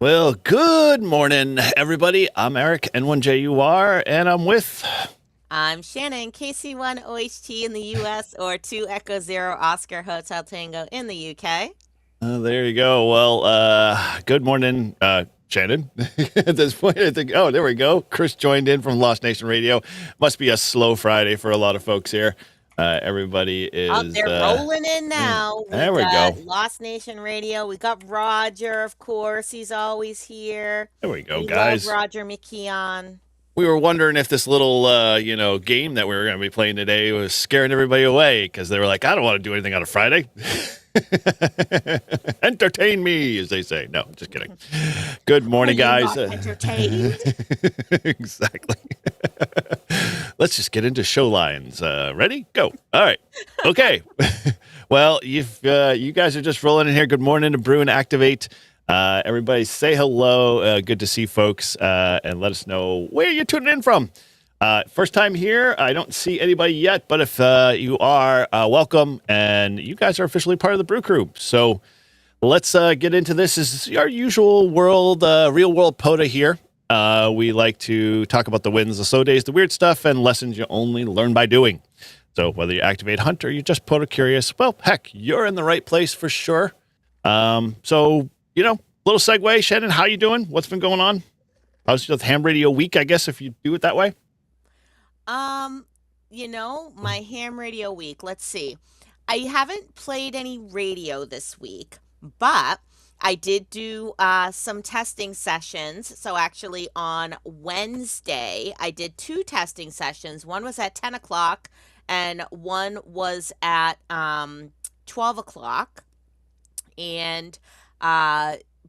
Well, good morning, everybody. I'm Eric, N1JUR, and I'm with. I'm Shannon, KC1OHT in the US or 2 Echo Zero Oscar Hotel Tango in the UK. There you go. Well, good morning, Shannon. At this point, I think, oh, there we go. Chris joined in from Lost Nation Radio. Must be a slow Friday for a lot of folks here. Everybody Oh, is. they're rolling in Yeah, now. We there we got go. Lost Nation Radio. We got Roger, of course. He's always here. There we go, We love guys. Roger McKeon. We were wondering if this little, game that we were going to be playing today was scaring everybody away because they were like, I don't want to do anything on a Friday. Entertain me, as they say. No, just kidding. Good morning, Are you guys. not entertained? Exactly. Let's just get into show lines. Ready? Go. All right. Okay. Well, you guys are just rolling in here. Good morning to Brew and Activate. Everybody say hello. Good to see folks, and let us know where you're tuning in from. First time here. I don't see anybody yet, but if you are, welcome. And you guys are officially part of the Brew Crew. So let's get into this. This is our usual real world POTA here. We like to talk about the wins, the slow days, the weird stuff, and lessons you only learn by doing. So whether you activate hunt or you're just POTA curious, well, heck, you're in the right place for sure. So little segue. Shannon, how you doing? What's been going on? How's your ham radio week, I guess, if you do it that way? My ham radio week. Let's see. I haven't played any radio this week, but I did do some testing sessions. So actually on Wednesday, I did 2 testing sessions. One was at 10 o'clock and one was at 12 o'clock. And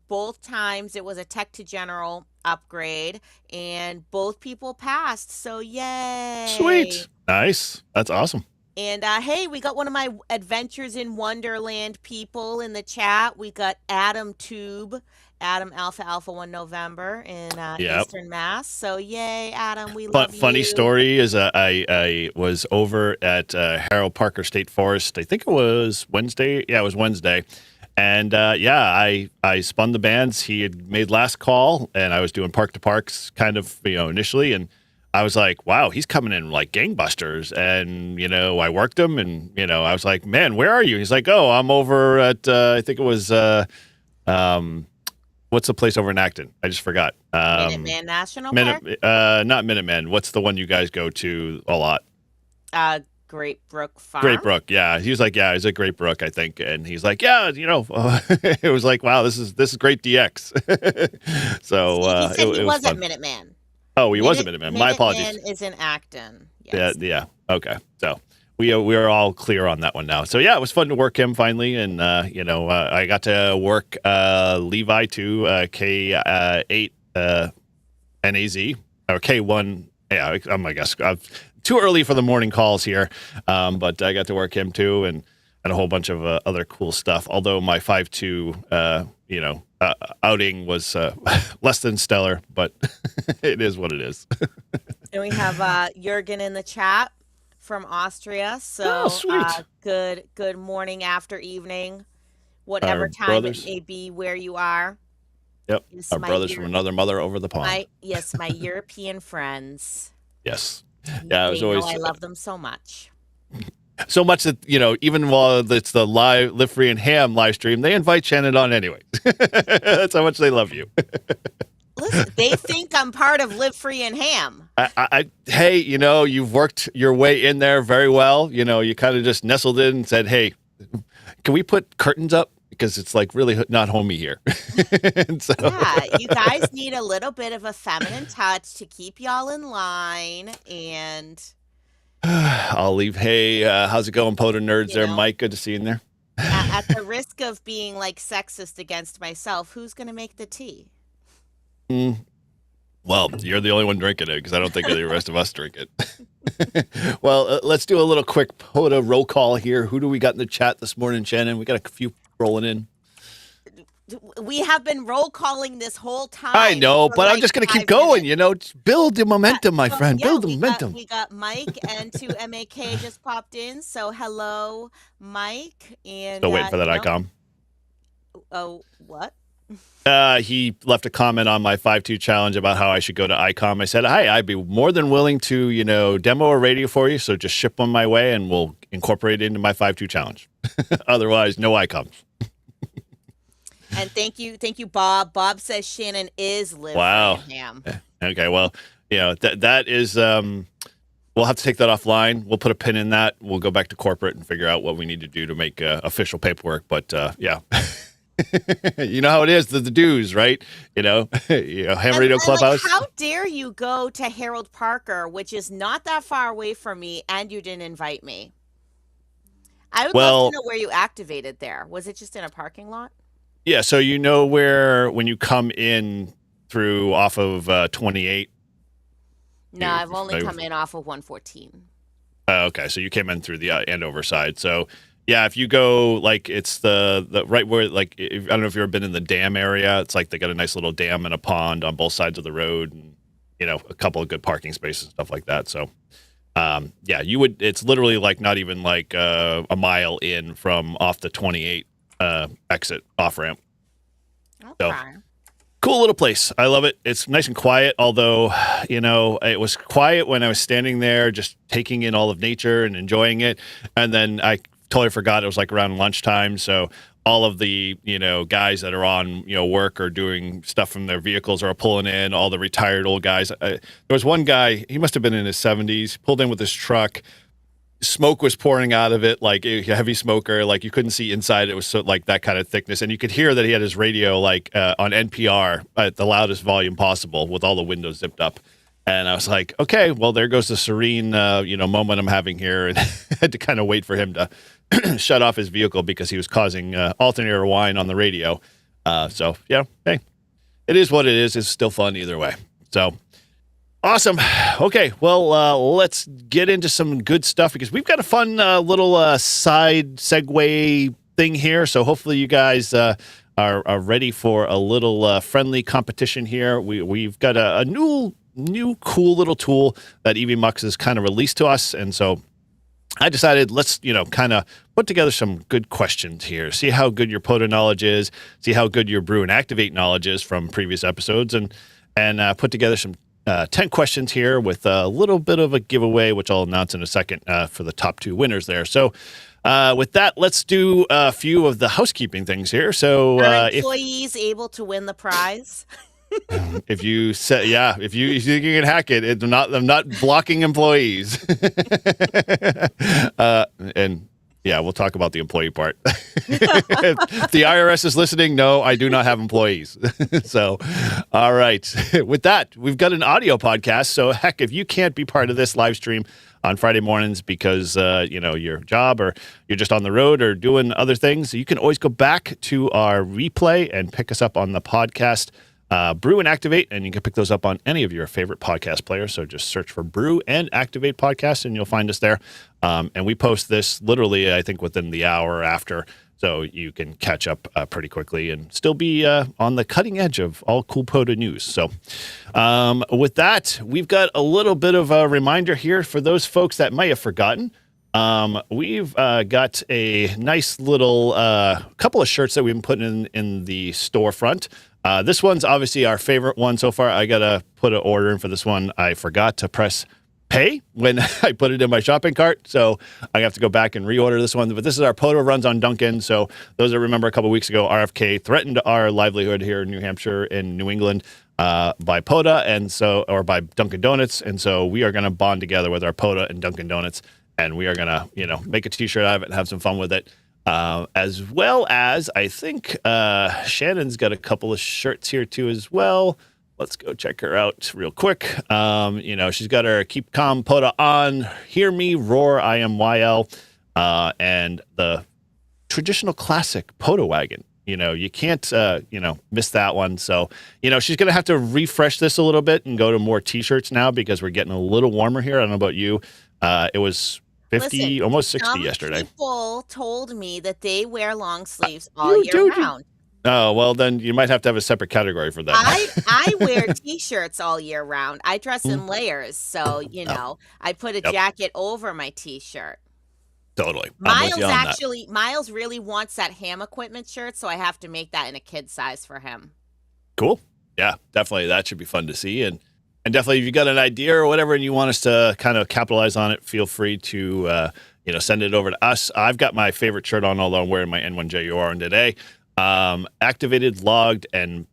both times it was a tech to general upgrade and both people passed. So yay. Sweet. Nice. That's awesome. And hey, we got one of my Adventures in Wonderland people in the chat. We got Adam Tube, Adam Alpha 1 November in Yep. Eastern Mass. So yay, Adam, we But love funny you. story is I was over at Harold Parker State Forest. I think it was Wednesday. Yeah, it was Wednesday. And I spun the bands. He had made last call, and I was doing park to parks kind of initially, and I was like, wow, he's coming in like gangbusters. And I worked him, and I was like, man, where are you? He's like, oh, I'm over at I think it was what's the place over in Acton? I just forgot. Minuteman National Park? Not Minuteman. What's the one you guys go to a lot? Great Brook Farm. Great Brook, yeah. He was like, yeah, he's at Great Brook, I think, and he's like, yeah, it was like, wow, this is great DX. So He said it he was was at fun. Minuteman. Oh, he was a Minuteman. My apologies. Minuteman is in Acton. Yeah, Yes. yeah. Okay, so we are all clear on that one now. So yeah, it was fun to work him finally, and I got to work Levi too, K8 NAZ or K1. Yeah, I guess too early for the morning calls here, but I got to work him too, and a whole bunch of other cool stuff. Although my 5-2, outing was less than stellar, but it is what it is. And we have Jurgen in the chat from Austria. So Oh, sweet. good morning, after evening, whatever Our time brothers. it may be where you are. Yep, Yes, our my brothers from another mother over the pond. my European friends. Yes. Yeah, it was They know always I love them so much. so much that even while it's the Live Free and Ham live stream, they invite Shannon on anyway. That's how much they love you. Listen, they think I'm part of Live Free and Ham. Hey, you've worked your way in there very well. You kind of just nestled in and said, hey, can we put curtains up? Because it's like really not homey here. And so Yeah, you guys need a little bit of a feminine touch to keep y'all in line. And I'll leave. Hey, how's it going, POTA nerds You there? know. Mike, good to see you in there. at the risk of being like sexist against myself, who's going to make the tea? Well, you're the only one drinking it because I don't think the rest of us drink it. Well, let's do a little quick POTA roll call here. Who do we got in the chat this morning, Shannon? We got a few rolling in. We have been roll calling this whole time. I know, for but I'm like just going to keep 5 going, minutes. Just build the momentum, my So, friend. yeah, Build the we got momentum. we got Mike and 2MAK just popped in. So hello, Mike. And Still waiting for that icon. oh, what? He left a comment on my 5-2 challenge about how I should go to ICOM. I said, "Hi, I'd be more than willing to, demo a radio for you. So just ship one my way, and we'll incorporate it into my 5-2 challenge. Otherwise, no ICOMs." And thank you, Bob. Bob says Shannon is Liv Wow. Branham. Okay, well, that is. We'll have to take that offline. We'll put a pin in that. We'll go back to corporate and figure out what we need to do to make official paperwork. But yeah. You know how it is, the dues, right? Ham radio clubhouse. Like, how dare you go to Harold Parker, which is not that far away from me, and you didn't invite me? I would love to know where you activated there. Was it just in a parking lot? Yeah, so where when you come in through off of 28. No, I've only come in off of 114. Okay, so you came in through the Andover side. So yeah, if you go it's the right where I don't know if you've ever been in the dam area. It's like they got a nice little dam and a pond on both sides of the road, and a couple of good parking spaces and stuff like that. So yeah, you would. It's literally not even a mile in from off the 28 exit off ramp. Okay. So, cool little place. I love it. It's nice and quiet, although, it was quiet when I was standing there just taking in all of nature and enjoying it. And then I totally forgot it was around lunchtime. So all of the, guys that are on, work or doing stuff from their vehicles are pulling in, all the retired old guys. There was one guy, he must have been in his 70s, pulled in with his truck. Smoke was pouring out of it, like a heavy smoker, you couldn't see inside. It was so that kind of thickness, and you could hear that he had his radio on NPR at the loudest volume possible with all the windows zipped up. And I was like, okay, well, there goes the serene moment I'm having here, and had to kind of wait for him to shut off his vehicle because he was causing alternator whine on the radio. So yeah, hey, it is what it is. It's still fun either way. So awesome. Okay, well, let's get into some good stuff because we've got a fun little side segue thing here. So hopefully you guys are ready for a little friendly competition here. We've got a new cool little tool that EV Mux has kind of released to us, and so I decided let's kind of put together some good questions here. See how good your POTA knowledge is. See how good your Brew and Activate knowledge is from previous episodes, and put together some 10 questions here with a little bit of a giveaway, which I'll announce in a second for the top 2 winners there. So with that, let's do a few of the housekeeping things here. So are employees able to win the prize? If you say, if you think you can hack it, I'm not blocking employees. And yeah, we'll talk about the employee part. If the IRS is listening, no, I do not have employees. So, all right. With that, we've got an audio podcast. So, heck, if you can't be part of this live stream on Friday mornings because, your job or you're just on the road or doing other things, you can always go back to our replay and pick us up on the podcast. Brew and Activate, and you can pick those up on any of your favorite podcast players. So just search for Brew and Activate podcast, and you'll find us there. And we post this literally, I think, within the hour after, so you can catch up pretty quickly and still be on the cutting edge of all cool POTA news. So with that, we've got a little bit of a reminder here for those folks that may have forgotten. We've got a nice little couple of shirts that we've been putting in the storefront. This one's obviously our favorite one so far. I got to put an order in for this one. I forgot to press pay when I put it in my shopping cart, so I have to go back and reorder this one. But this is our POTA runs on Dunkin'. So those that remember a couple weeks ago, RFK threatened our livelihood here in New Hampshire and New England by POTA or by Dunkin' Donuts. And so we are going to bond together with our POTA and Dunkin' Donuts, and we are going to, make a t-shirt out of it and have some fun with it. As well as I think Shannon's got a couple of shirts here too as well. Let's go check her out real quick. She's got her Keep Calm POTA on, Hear Me Roar I Am YL, and the traditional classic POTA wagon. You can't miss that one. So she's gonna have to refresh this a little bit and go to more t-shirts now because we're getting a little warmer here. I don't know about you. It was 50, Listen, almost 60 yesterday. People told me that they wear long sleeves all year round. Oh, well, then you might have to have a separate category for that. I wear t-shirts all year round. I dress in layers, so I put a jacket over my t-shirt. Totally. I'm with you on that. Miles really wants that ham equipment shirt, so I have to make that in a kid size for him. Cool. Yeah, definitely. That should be fun to see. And definitely, if you got an idea or whatever, and you want us to kind of capitalize on it, feel free to send it over to us. I've got my favorite shirt on, although I'm wearing my N1JUR on today. Activated, logged, and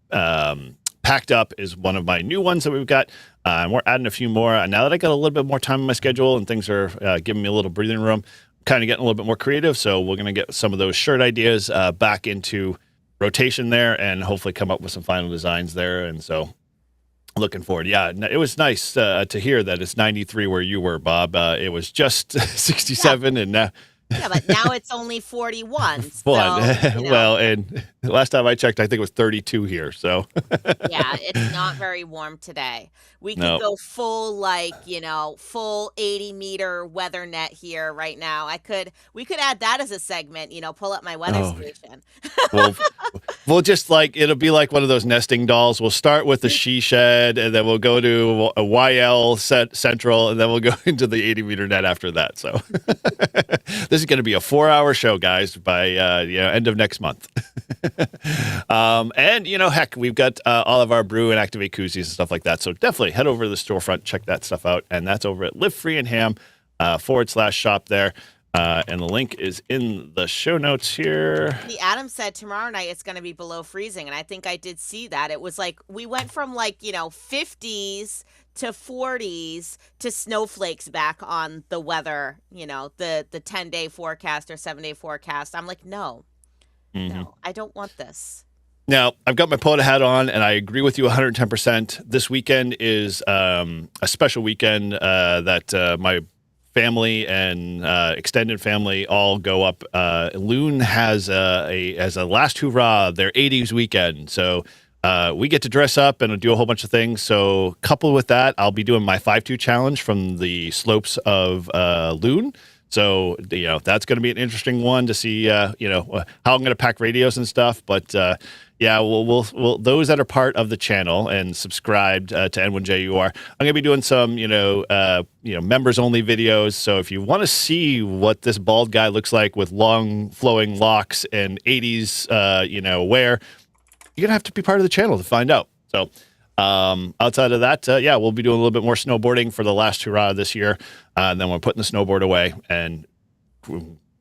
packed up is one of my new ones that we've got. And we're adding a few more. Now that I got a little bit more time in my schedule and things are giving me a little breathing room, I'm kind of getting a little bit more creative. So we're going to get some of those shirt ideas back into rotation there and hopefully come up with some final designs there. And so looking forward. Yeah, it was nice to hear that it's 93 where you were, Bob. It was just 67 and now. Yeah, but now it's only 41. So, well, and last time I checked, I think it was 32 here. So yeah, it's not very warm today. We could go full, full 80-meter weather net here right now. We could add that as a segment, pull up my weather station. We'll just it'll be like one of those nesting dolls. We'll start with the she shed, and then we'll go to a YL central, and then we'll go into the 80-meter net after that. So this is going to be a 4-hour show, guys, by end of next month. And heck, we've got all of our Brew and Activate koozies and stuff like that. So definitely head over to the storefront, check that stuff out, and that's over at Live Free and Ham /shop there. And the link is in the show notes here. The Adam said tomorrow night it's going to be below freezing, and I think I did see that. It was we went from 50s to 40s to snowflakes back on the weather, the 10-day forecast or 7-day forecast. I'm like, no, I don't want this. Now, I've got my POTA hat on, and I agree with you 110%. This weekend is a special weekend that my family and extended family all go up. Loon has as a last hurrah their 80s weekend, so we get to dress up and do a whole bunch of things. So coupled with that, I'll be doing my 5-2 challenge from the slopes of Loon. So that's going to be an interesting one to see how I'm going to pack radios and stuff. But we'll those that are part of the channel and subscribed to N1JUR, I'm going to be doing some members only videos. So if you want to see what this bald guy looks like with long flowing locks and 80s wear, you're gonna have to be part of the channel to find out. So outside of that, we'll be doing a little bit more snowboarding for the last hurrah this year. And then we're putting the snowboard away and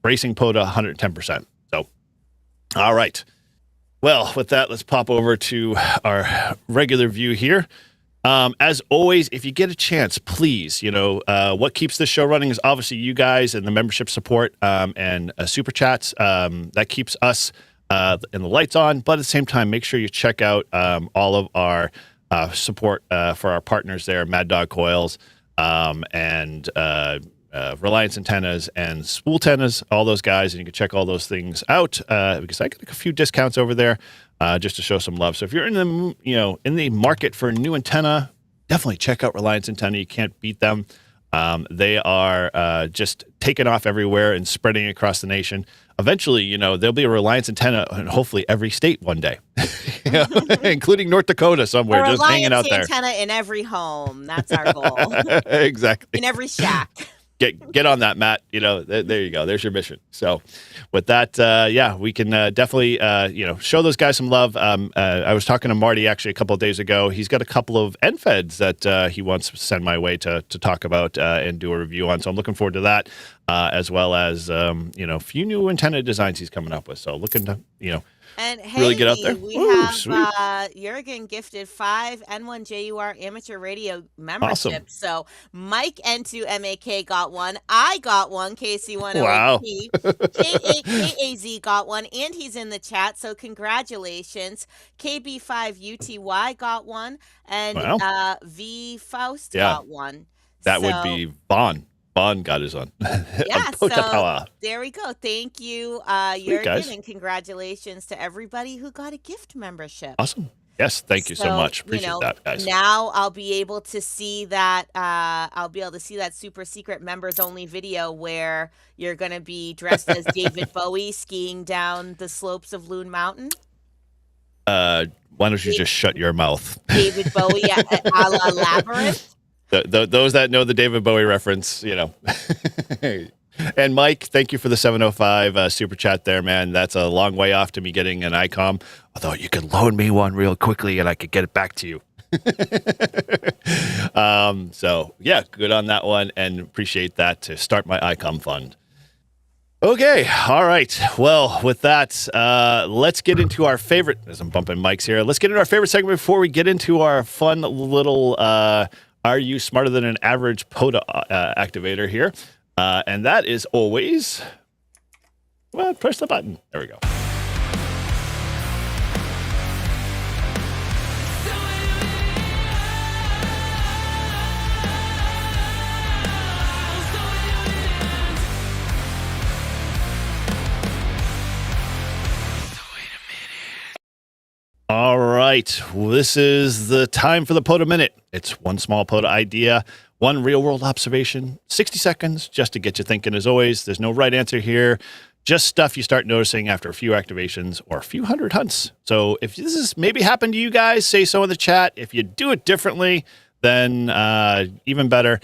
racing POTA 110%. So, all right. Well, with that, let's pop over to our regular view here. As always, if you get a chance, please, what keeps this show running is obviously you guys and the membership support and super chats. That keeps us and the lights on. But at the same time, make sure you check out all of our support for our partners there, Mad Dog Coils and Reliance Antennas and Spool Antennas, all those guys. And you can check all those things out because I got a few discounts over there just to show some love. So if you're in the market for a new antenna, definitely check out Reliance Antenna. You can't beat them. They are just taking off everywhere and spreading across the nation. Eventually, there'll be a Reliance antenna in hopefully every state one day, including North Dakota somewhere, just hanging out there. Reliance antenna in every home. That's our goal. Exactly. In every shack. Get on that, Matt. There you go. There's your mission. So with that, we can definitely, show those guys some love. I was talking to Marty actually a couple of days ago. He's got a couple of NFEDs that he wants to send my way to talk about and do a review on. So I'm looking forward to that, as well as, a few new antenna designs he's coming up with. So looking to, and hey, really get out there. We have Jurgen gifted 5 N1JUR amateur radio memberships. Awesome. So Mike N2MAK got one. I got one. KC108P. Wow. KAZ got one, and he's in the chat. So congratulations. KB5UTY got one, and V Faust got one. That would be Vaughn. Vaughn got his on. Yeah, POTA so power. there we go. Thank you, Jurgen, guys. and congratulations to everybody who got a gift membership. Awesome. Yes, thank you so much. Appreciate that, guys. Now I'll be able to see that. I'll be able to see that super secret members only video where you're going to be dressed as David Bowie skiing down the slopes of Loon Mountain. Why don't you just shut your mouth? David Bowie a la Labyrinth. Those that know the David Bowie reference, And Mike, thank you for the 705 super chat there, man. That's a long way off to me getting an ICOM. Although you could loan me one real quickly and I could get it back to you. So yeah, good on that one and appreciate that to start my ICOM fund. Okay, all right. Well, with that, let's get into our favorite, as I'm bumping mics here, let's get into our favorite segment before we get into our fun little Are You Smarter Than an Average POTA activator here. And that is always, well, press the button. There we go. All right, this is the time for the POTA Minute. It's one small POTA idea, one real-world observation, 60 seconds just to get you thinking. As always, there's no right answer here, just stuff you start noticing after a few activations or a few hundred hunts. So if this has maybe happened to you guys, say so in the chat. If you do it differently, then even better.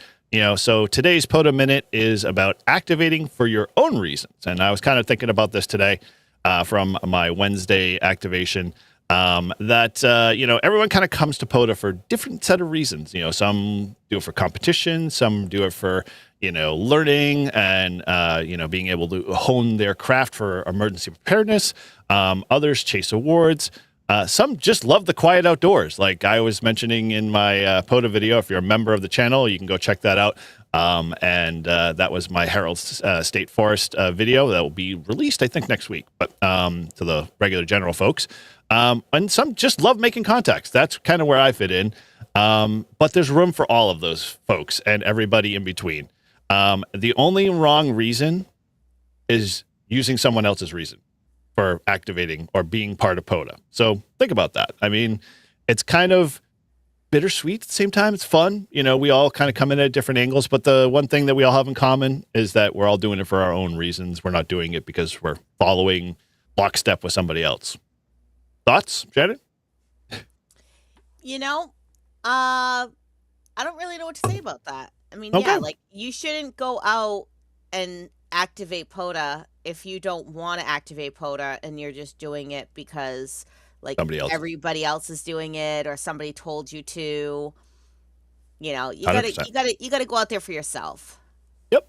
So today's POTA Minute is about activating for your own reasons. And I was kind of thinking about this today from my Wednesday activation. Everyone kind of comes to POTA for different set of reasons. Some do it for competition, some do it for, learning and, being able to hone their craft for emergency preparedness. Others chase awards. Some just love the quiet outdoors. Like I was mentioning in my POTA video, if you're a member of the channel, you can go check that out. That was my Herald State Forest video that will be released, I think, next week, but to the regular general folks. And some just love making contacts. That's kind of where I fit in. But there's room for all of those folks and everybody in between. The only wrong reason is using someone else's reason for activating or being part of POTA. So think about that. I mean, it's kind of bittersweet at the same time. It's fun. We all kind of come in at different angles, but the one thing that we all have in common is that we're all doing it for our own reasons. We're not doing it because we're following lockstep with somebody else. Thoughts, Shannon? I don't really know what to say about that. I mean, Okay. yeah, like you shouldn't go out and activate POTA if you don't want to activate POTA and you're just doing it because like Somebody else. everybody else is doing it or somebody told you to. You 100%. gotta go out there for yourself. Yep.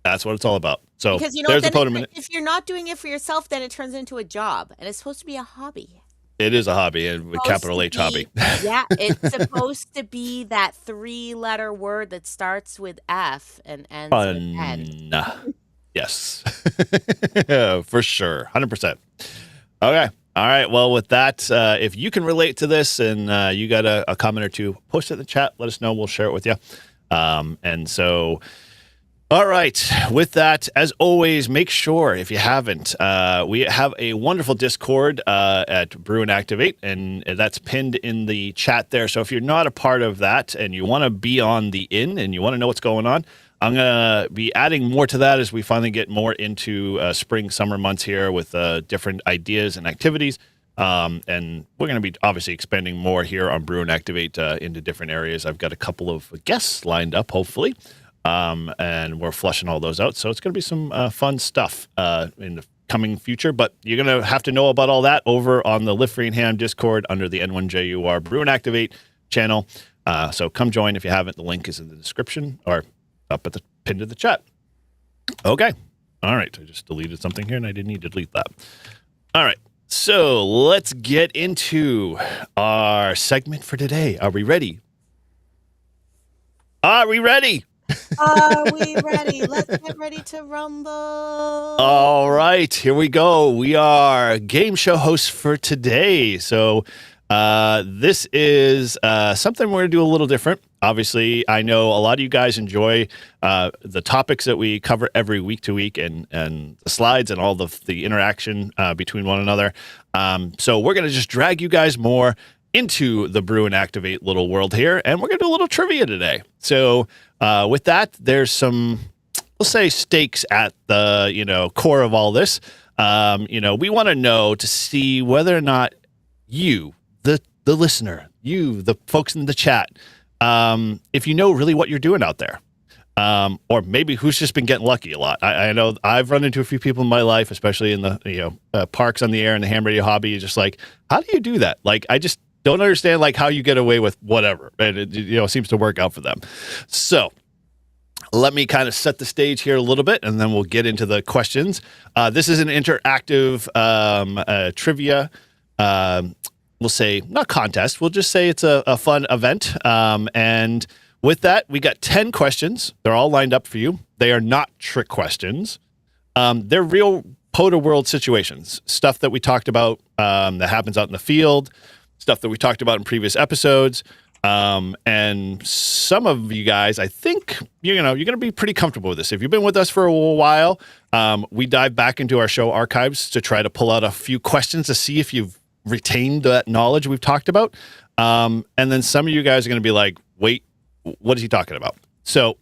That's what it's all about. So Because there's the POTA then Minute. if you're not doing it for yourself, then it turns into a job, and it's supposed to be a hobby. It is a hobby, and with capital H hobby. Yeah, it's supposed to be that 3-letter word that starts with F and ends with N. Yes. For sure. 100%. Okay. All right. Well, with that, if you can relate to this and you got a comment or two, post it in the chat. Let us know. We'll share it with you. All right. With that, as always, make sure if you haven't, we have a wonderful Discord at Brew Activate, and that's pinned in the chat there. So if you're not a part of that and you want to be on the in and you want to know what's going on, I'm going to be adding more to that as we finally get more into spring, summer months here with different ideas and activities. And we're going to be obviously expanding more here on Brew Activate into different areas. I've got a couple of guests lined up, hopefully. And we're flushing all those out. So it's going to be some fun stuff in the coming future. But you're going to have to know about all that over on the Lift Free and Ham Discord under the N1JUR Brew Activate channel. So come join if you haven't. The link is in the description or up at the pin to the chat. Okay. All right. I just deleted something here and I didn't need to delete that. All right. So let's get into our segment for today. Are we ready? Are we ready? Are we ready? Let's get ready to rumble. All right, here we go. We are game show hosts for today. So this is something we're going to do a little different. Obviously, I know a lot of you guys enjoy the topics that we cover every week to week and the slides and all the interaction between one another. So we're going to just drag you guys more into the Brew and Activate little world here, and we're going to do a little trivia today. So with that, there's some, we'll say, stakes at the core of all this. We want to know to see whether or not you, the listener, you, the folks in the chat, if you know really what you're doing out there. or maybe who's just been getting lucky a lot. I know I've run into a few people in my life, especially in the parks on the air and the ham radio hobby. You're just like, how do you do that? Like, I just don't understand like how you get away with whatever, and it seems to work out for them. So let me kind of set the stage here a little bit, and then we'll get into the questions. This is an interactive trivia. We'll say not contest. We'll just say it's a fun event. And with that, we got 10 questions. They're all lined up for you. They are not trick questions. They're real POTA world situations, stuff that we talked about that happens out in the field, stuff that we talked about in previous episodes. And some of you guys, I think, you're going to be pretty comfortable with this. If you've been with us for a while, we dive back into our show archives to try to pull out a few questions to see if you've retained that knowledge we've talked about. And then some of you guys are going to be like, wait, what is he talking about? So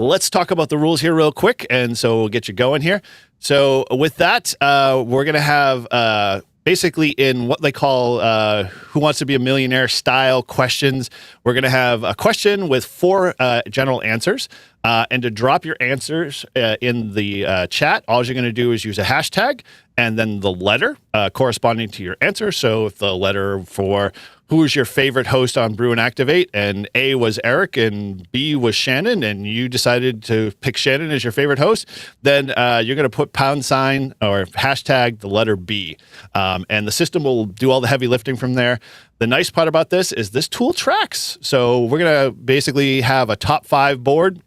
let's talk about the rules here real quick. And so we'll get you going here. So with that, we're going to have basically in what they call Who Wants to Be a Millionaire style questions. We're going to have a question with 4 general answers. And to drop your answers in the chat, all you're going to do is use a hashtag and then the letter corresponding to your answer. So if the letter for who is your favorite host on Brew and Activate, and A was Eric and B was Shannon, and you decided to pick Shannon as your favorite host, then you're going to put # or hashtag the letter B. And the system will do all the heavy lifting from there. The nice part about this is this tool tracks. So we're going to basically have a top 5 board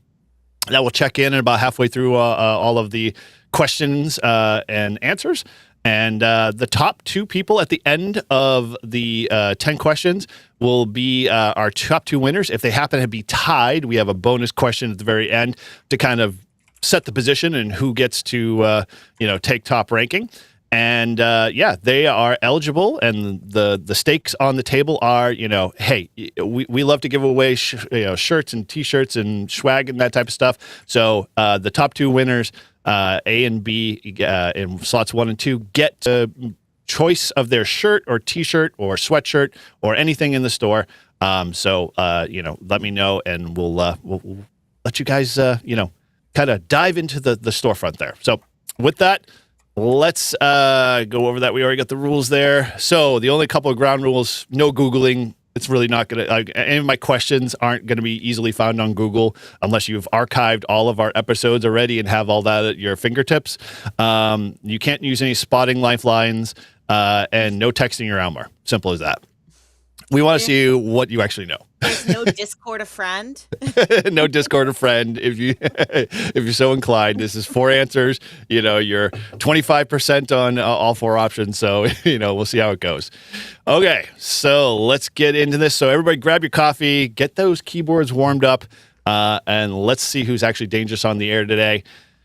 that will check in about halfway through all of the questions and answers. And the top 2 people at the end of the 10 questions will be our top 2 winners. If they happen to be tied, we have a bonus question at the very end to kind of set the position and who gets to take top ranking. And they are eligible, and the stakes on the table are, hey, we love to give away shirts and T-shirts and swag and that type of stuff. So the top 2 winners, A and B, in slots 1 and 2, get a choice of their shirt or T-shirt or sweatshirt or anything in the store. So let me know, and we'll let you guys kind of dive into the storefront there. So with that, let's go over that. We already got the rules there. So the only couple of ground rules: no Googling. It's really not going to, any of my questions aren't going to be easily found on Google unless you've archived all of our episodes already and have all that at your fingertips. You can't use any spotting lifelines, and no texting your Elmer. Simple as that. We want to see what you actually know. There's no Discord a friend. No Discord a friend. If you're so inclined, this is 4 answers. You're 25% on all 4 options. So we'll see how it goes. Okay, so let's get into this. So everybody, grab your coffee, get those keyboards warmed up, and let's see who's actually dangerous on the air today.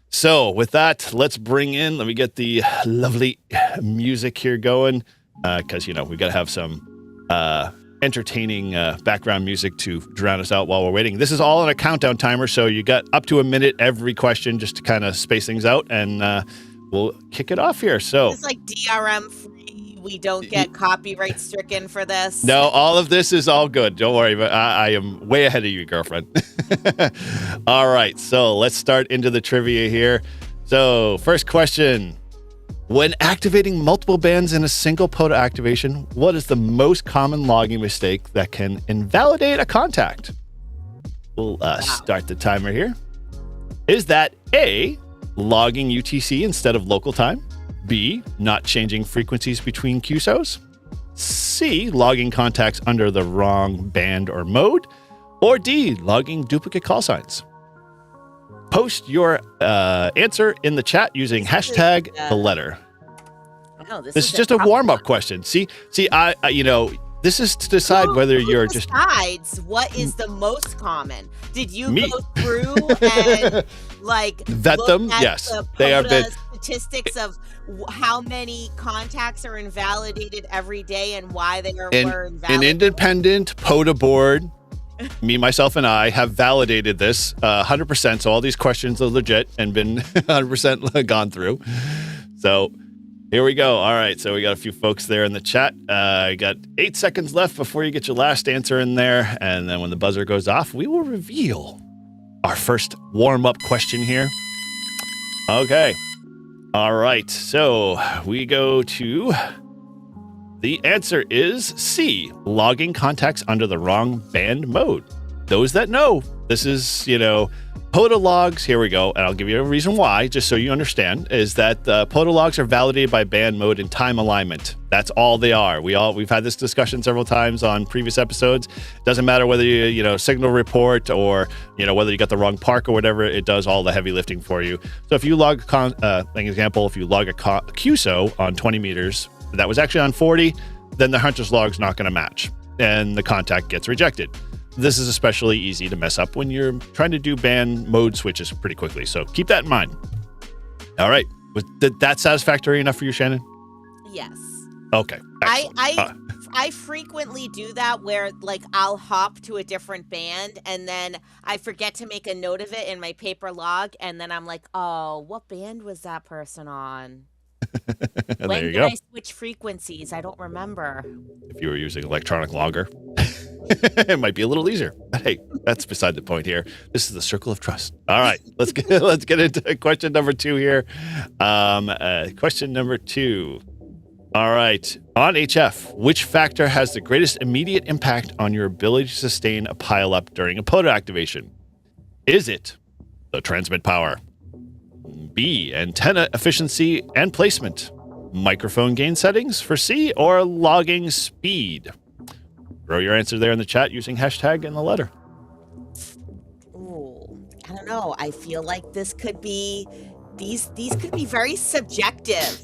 So with that, let me get the lovely music here going, because we got to have some entertaining background music to drown us out while we're waiting. This is all on a countdown timer, so you got up to a minute every question just to kind of space things out, and we'll kick it off here. So it's like DRM free. We don't get copyright stricken for this. No, all of this is all good. Don't worry, but I am way ahead of you, girlfriend. All right, so let's start into the trivia here. So first question. When activating multiple bands in a single POTA activation, what is the most common logging mistake that can invalidate a contact? We'll start the timer here. Is that A, logging UTC instead of local time? B, not changing frequencies between QSOs? C, logging contacts under the wrong band or mode? Or D, logging duplicate call signs? Post your answer in the chat using hashtag the letter. No, this is just a warm-up question. See, I this is to decide whether you're just decides what is the most common. Did you go through and vet them? Yes, they are statistics of how many contacts are invalidated every day and why they were invalidated. An independent POTA board. Me, myself, and I have validated this 100%. So all these questions are legit and been 100% gone through. So here we go. All right. So we got a few folks there in the chat. You got 8 seconds left before you get your last answer in there. And then when the buzzer goes off, we will reveal our first warm-up question here. Okay. All right. So we go to... The answer is C, logging contacts under the wrong band mode. Those that know, this is, POTA logs. Here we go. And I'll give you a reason why, just so you understand, is that POTA logs are validated by band mode and time alignment. That's all they are. We've had this discussion several times on previous episodes. Doesn't matter whether you signal report or, whether you got the wrong park or whatever, it does all the heavy lifting for you. So if you log, an example, if you log a QSO on 20 meters, that was actually on 40, then the hunter's log's not going to match and the contact gets rejected. This is especially easy to mess up when you're trying to do band mode switches pretty quickly. So keep that in mind. All right. Was that satisfactory enough for you, Shannon? Yes. Okay. I frequently do that where I'll hop to a different band and then I forget to make a note of it in my paper log. And then I'm like, oh, what band was that person on? When did I switch frequencies? I don't remember. If you were using electronic logger, it might be a little easier. But hey, that's beside the point here. This is the circle of trust. All right, let's get into question number 2 here. Question number 2. All right, on HF, which factor has the greatest immediate impact on your ability to sustain a pileup during a POTA activation? Is it the transmit power? B, antenna efficiency and placement, microphone gain settings for C, or logging speed? Throw your answer there in the chat using hashtag and the letter. Ooh, I don't know. I feel like this could be, these could be very subjective.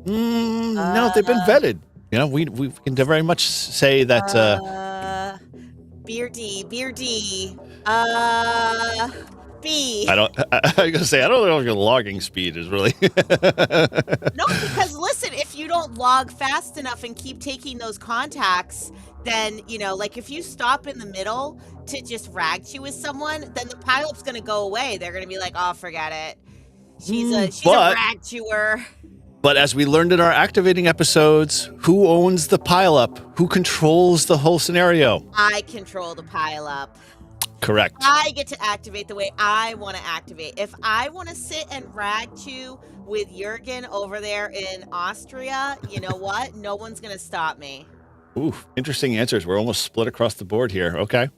No, they've been vetted. We can very much say that. Beardy. B. I was gonna say I don't know if your logging speed is really. No, because listen, if you don't log fast enough and keep taking those contacts, then if you stop in the middle to just rag chew with someone, then the pilot's gonna go away. They're gonna be like, "Oh, forget it. She's a rag chewer." But as we learned in our activating episodes, who owns the pileup? Who controls the whole scenario? I control the pileup. Correct. I get to activate the way I want to activate. If I want to sit and rag chew with Jürgen over there in Austria, you know what? No one's going to stop me. Ooh, interesting answers. We're almost split across the board here. Okay.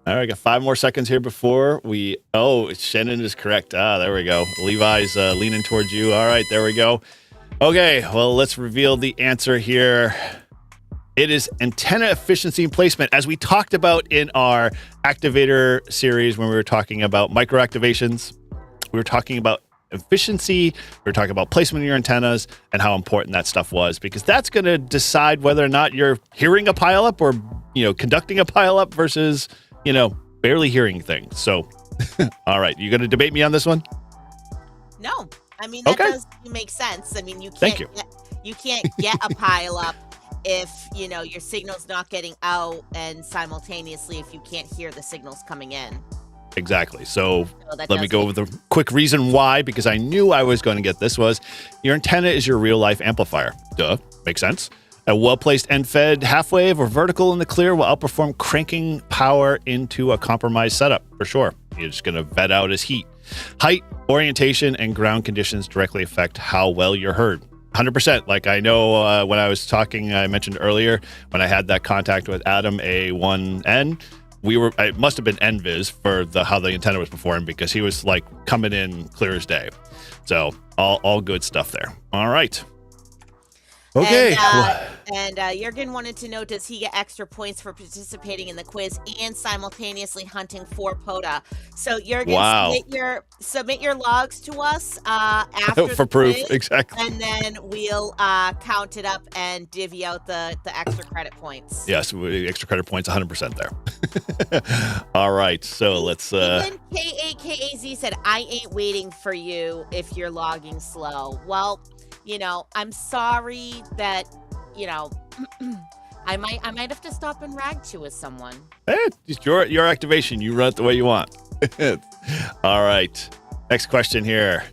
All right, got 5 more seconds here before we... Oh, Shannon is correct. There we go. Levi's leaning towards you. All right, there we go. Okay, well, let's reveal the answer here. It is antenna efficiency and placement. As we talked about in our Activator series when we were talking about micro activations, we were talking about efficiency, we were talking about placement of your antennas and how important that stuff was, because that's going to decide whether or not you're hearing a pileup or, conducting a pileup versus, barely hearing things. So, all right, you going to debate me on this one? No. I mean, that does make sense. I mean, you can't get a pileup if your signal's not getting out, and simultaneously if you can't hear the signals coming in. Exactly. So let me go with the quick reason why, because I knew I was going to get this, was your antenna is your real life amplifier. Duh. Makes sense. A well-placed end-fed half wave or vertical in the clear will outperform cranking power into a compromised setup for sure. You're just going to vet out as heat. Height, orientation, and ground conditions directly affect how well you're heard. 100%. Like I know when I was talking, I mentioned earlier when I had that contact with Adam A1N, it must have been NVIS for how the antenna was performing, because he was like coming in clear as day. So all good stuff there. All right. Okay. And Jürgen wanted to know, does he get extra points for participating in the quiz and simultaneously hunting for POTA? So Jürgen, submit your logs to us after for the proof, quiz, exactly. and then we'll count it up and divvy out the extra credit points. Yes, extra credit points, 100% there. All right, so let's. Even KAKAZ said, "I ain't waiting for you if you're logging slow." Well, I'm sorry that, I might have to stop and rag chew with someone. It's your activation. You run it the way you want. All right. Next question here.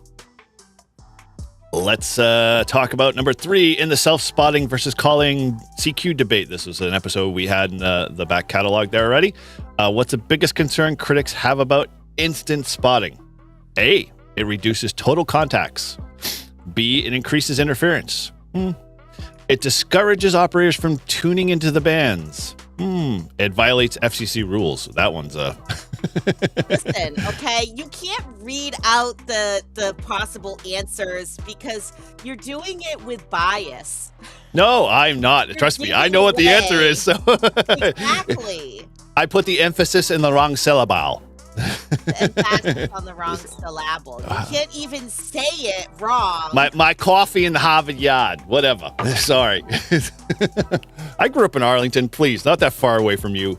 Let's talk about number 3 in the self-spotting versus calling CQ debate. This was an episode we had in the back catalog there already. What's the biggest concern critics have about instant spotting? A, it reduces total contacts. B, it increases interference. It discourages operators from tuning into the bands. It violates FCC rules. That one's Listen, okay, you can't read out the possible answers because you're doing it with bias. No, I'm not. Trust me, I know what the answer is. So Exactly. I put the emphasis in the wrong syllable. The emphasis on the wrong syllable. You can't even say it wrong. My coffee in the Harvard Yard. Whatever. Sorry. I grew up in Arlington. Please, not that far away from you.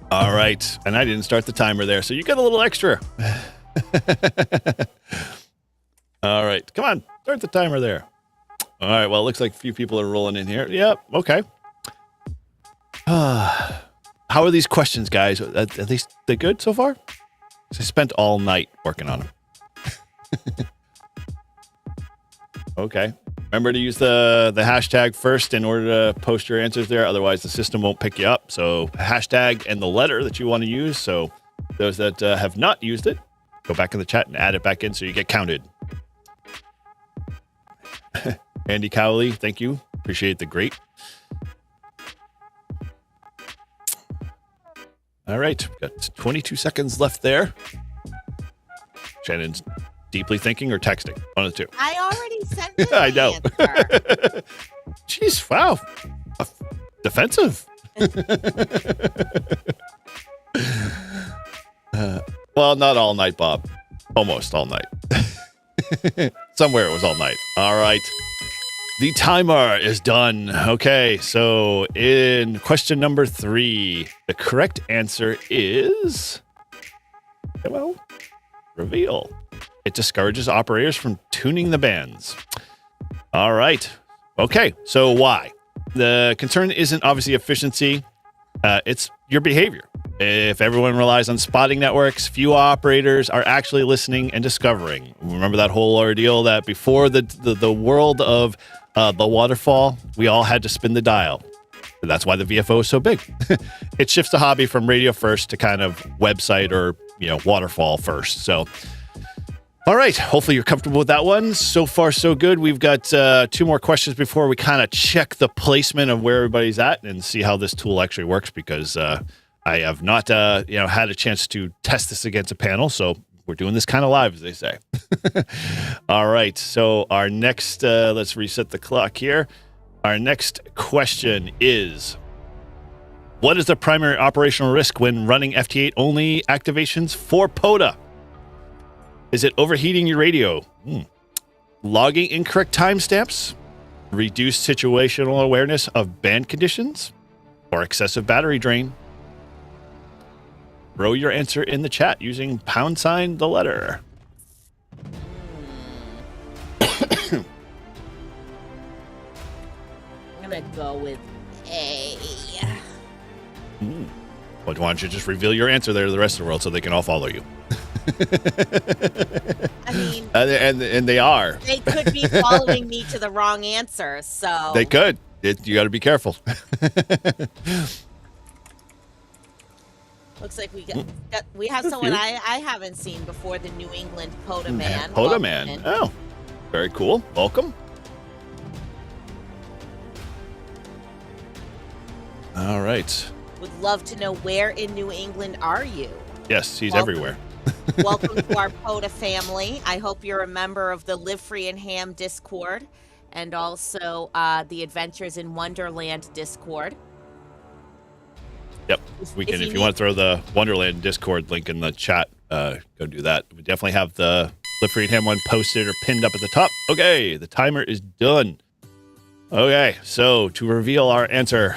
All right. And I didn't start the timer there, so you get a little extra. All right. Come on. Start the timer there. All right. Well, it looks like a few people are rolling in here. Yep. Okay. How are these questions, guys? At least they're good so far? I spent all night working on them. Okay. Remember to use the hashtag first in order to post your answers there. Otherwise, the system won't pick you up. So hashtag and the letter that you want to use. So those that have not used it, go back in the chat and add it back in so you get counted. Andy Cowley, thank you. Appreciate the great. All right, we've got 22 seconds left there. Shannon's deeply thinking or texting. One of the two. I already sent you I know. answer. Jeez, wow. Defensive. Well, not all night, Bob. Almost all night. Somewhere it was all night. All right. The timer is done. Okay, so in question number 3, the correct answer is, well, reveal. It discourages operators from tuning the bands. All right. Okay, so why? The concern isn't obviously efficiency. It's your behavior. If everyone relies on spotting networks, few operators are actually listening and discovering. Remember that whole ordeal that before the world of the waterfall, we all had to spin the dial. That's why the VFO is so big. It shifts the hobby from radio first to kind of website or, waterfall first. So, all right. Hopefully you're comfortable with that one. So far, so good. We've got 2 more questions before we kind of check the placement of where everybody's at and see how this tool actually works, because I have not, had a chance to test this against a panel. So we're doing this kind of live, as they say. All right. So our next, let's reset the clock here. Our next question is, what is the primary operational risk when running FT8 only activations for POTA? Is it overheating your radio? Logging incorrect timestamps? Reduced situational awareness of band conditions? Or excessive battery drain? Throw your answer in the chat using # the letter. I'm gonna go with A. Well, why don't you just reveal your answer there to the rest of the world so they can all follow you? I mean, and they are. They could be following me to the wrong answer, so They could. You got to be careful. looks like we have someone I haven't seen before, the New England POTA man. POTA man. Oh, very cool. Welcome. All right. Would love to know, where in New England are you? Yes, he's everywhere. Welcome to our POTA family. I hope you're a member of the Live Free and Ham Discord, and also the Adventures in Wonderland Discord. Yep. We can, if you want to throw the Wonderland Discord link in the chat, go do that. We definitely have the Live Free and Ham one posted or pinned up at the top. Okay, the timer is done. Okay, so to reveal our answer,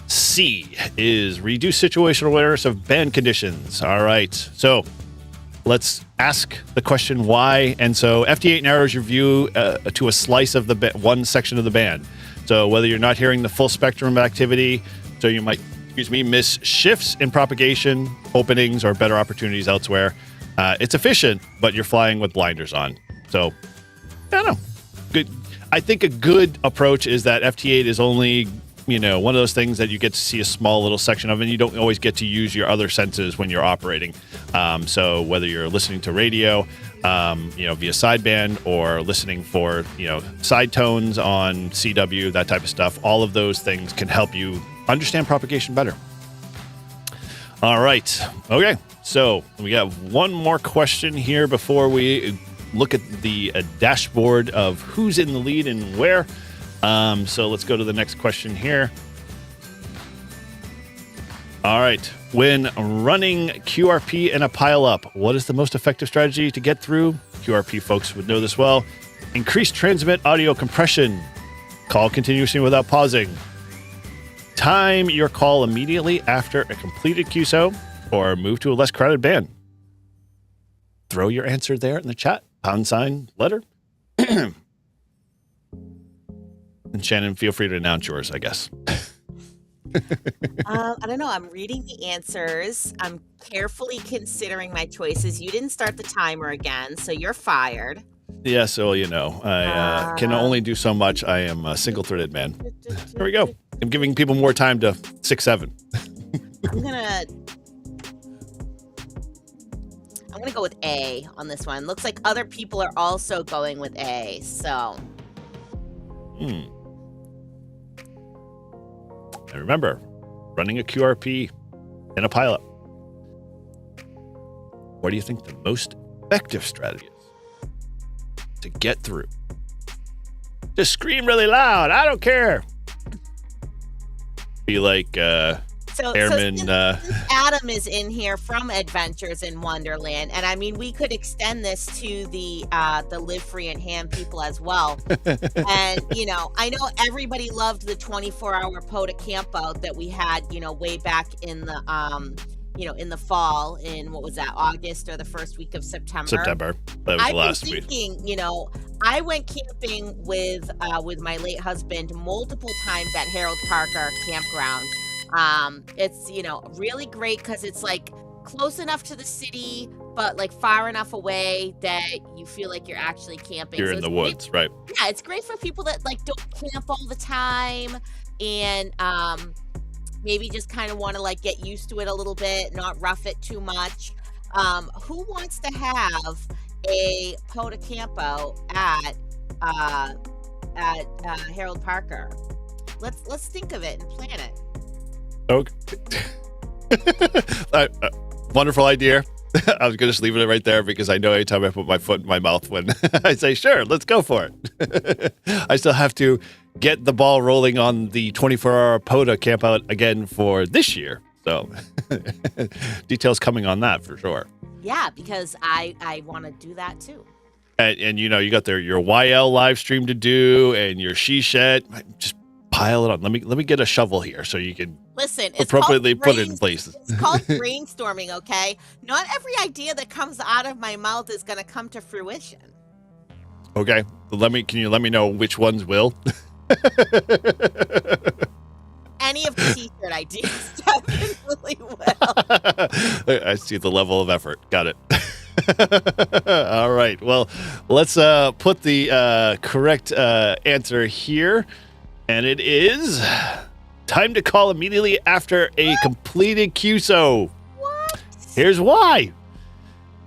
C is reduce situational awareness of band conditions. All right, so let's ask the question why. And so FT8 narrows your view to a slice of the one section of the band. So whether you're not hearing the full spectrum of activity, so you might, miss shifts in propagation, openings, or better opportunities elsewhere. It's efficient, but you're flying with blinders on. So, I don't know. Good. I think a good approach is that FT8 is only one of those things that you get to see a small little section of, and you don't always get to use your other senses when you're operating. So whether you're listening to radio, via sideband, or listening for, side tones on CW, that type of stuff, all of those things can help you understand propagation better. All right. Okay. So we got one more question here before we look at the dashboard of who's in the lead and where. So let's go to the next question here. All right. When running QRP in a pileup, what is the most effective strategy to get through? QRP folks would know this well. Increase transmit audio compression. Call continuously without pausing. Time your call immediately after a completed QSO, or move to a less crowded band. Throw your answer there in the chat. #letter. And Shannon, feel free to announce yours, I guess. I don't know. I'm reading the answers. I'm carefully considering my choices. You didn't start the timer again, so you're fired. Yeah, so I can only do so much. I am a single-threaded man. Here we go. I'm giving people more time to 6-7. I'm gonna go with A on this one. Looks like other people are also going with A. So. And remember, running a QRP in a pilot. What do you think the most effective strategy is to get through? Just scream really loud. I don't care. Be like Airman. Since Adam is in here from Adventures in Wonderland, and I mean, we could extend this to the Live Free and Ham people as well. And I know everybody loved the 24-hour POTA campout that we had, way back in the in the fall, in what was that, August or the first week of September. That was the last week. I went camping with my late husband multiple times at Harold Parker Campground. It's really great because it's like close enough to the city, but like far enough away that you feel like you're actually camping. You're in the woods, right? Yeah, it's great for people that like don't camp all the time and maybe just kind of want to like get used to it a little bit, not rough it too much. Who wants to have a POTA campout at Harold Parker? Let's think of it and plan it. Okay. Wonderful idea. I was going to just leave it right there because I know anytime I put my foot in my mouth when I say, sure, let's go for it. I still have to get the ball rolling on the 24-hour POTA campout again for this year. So details coming on that for sure. Yeah, because I want to do that too. And you got your YL live stream to do and your she shed. Just pile it on. Let me get a shovel here so you can appropriately put it in place. It's called brainstorming, okay? Not every idea that comes out of my mouth is going to come to fruition. Okay. Can you let me know which ones will? Any of the t-shirt ideas definitely will. I see the level of effort. Got it. All right. Well, let's put the correct answer here. And it is time to call immediately after a completed QSO. What? Here's why.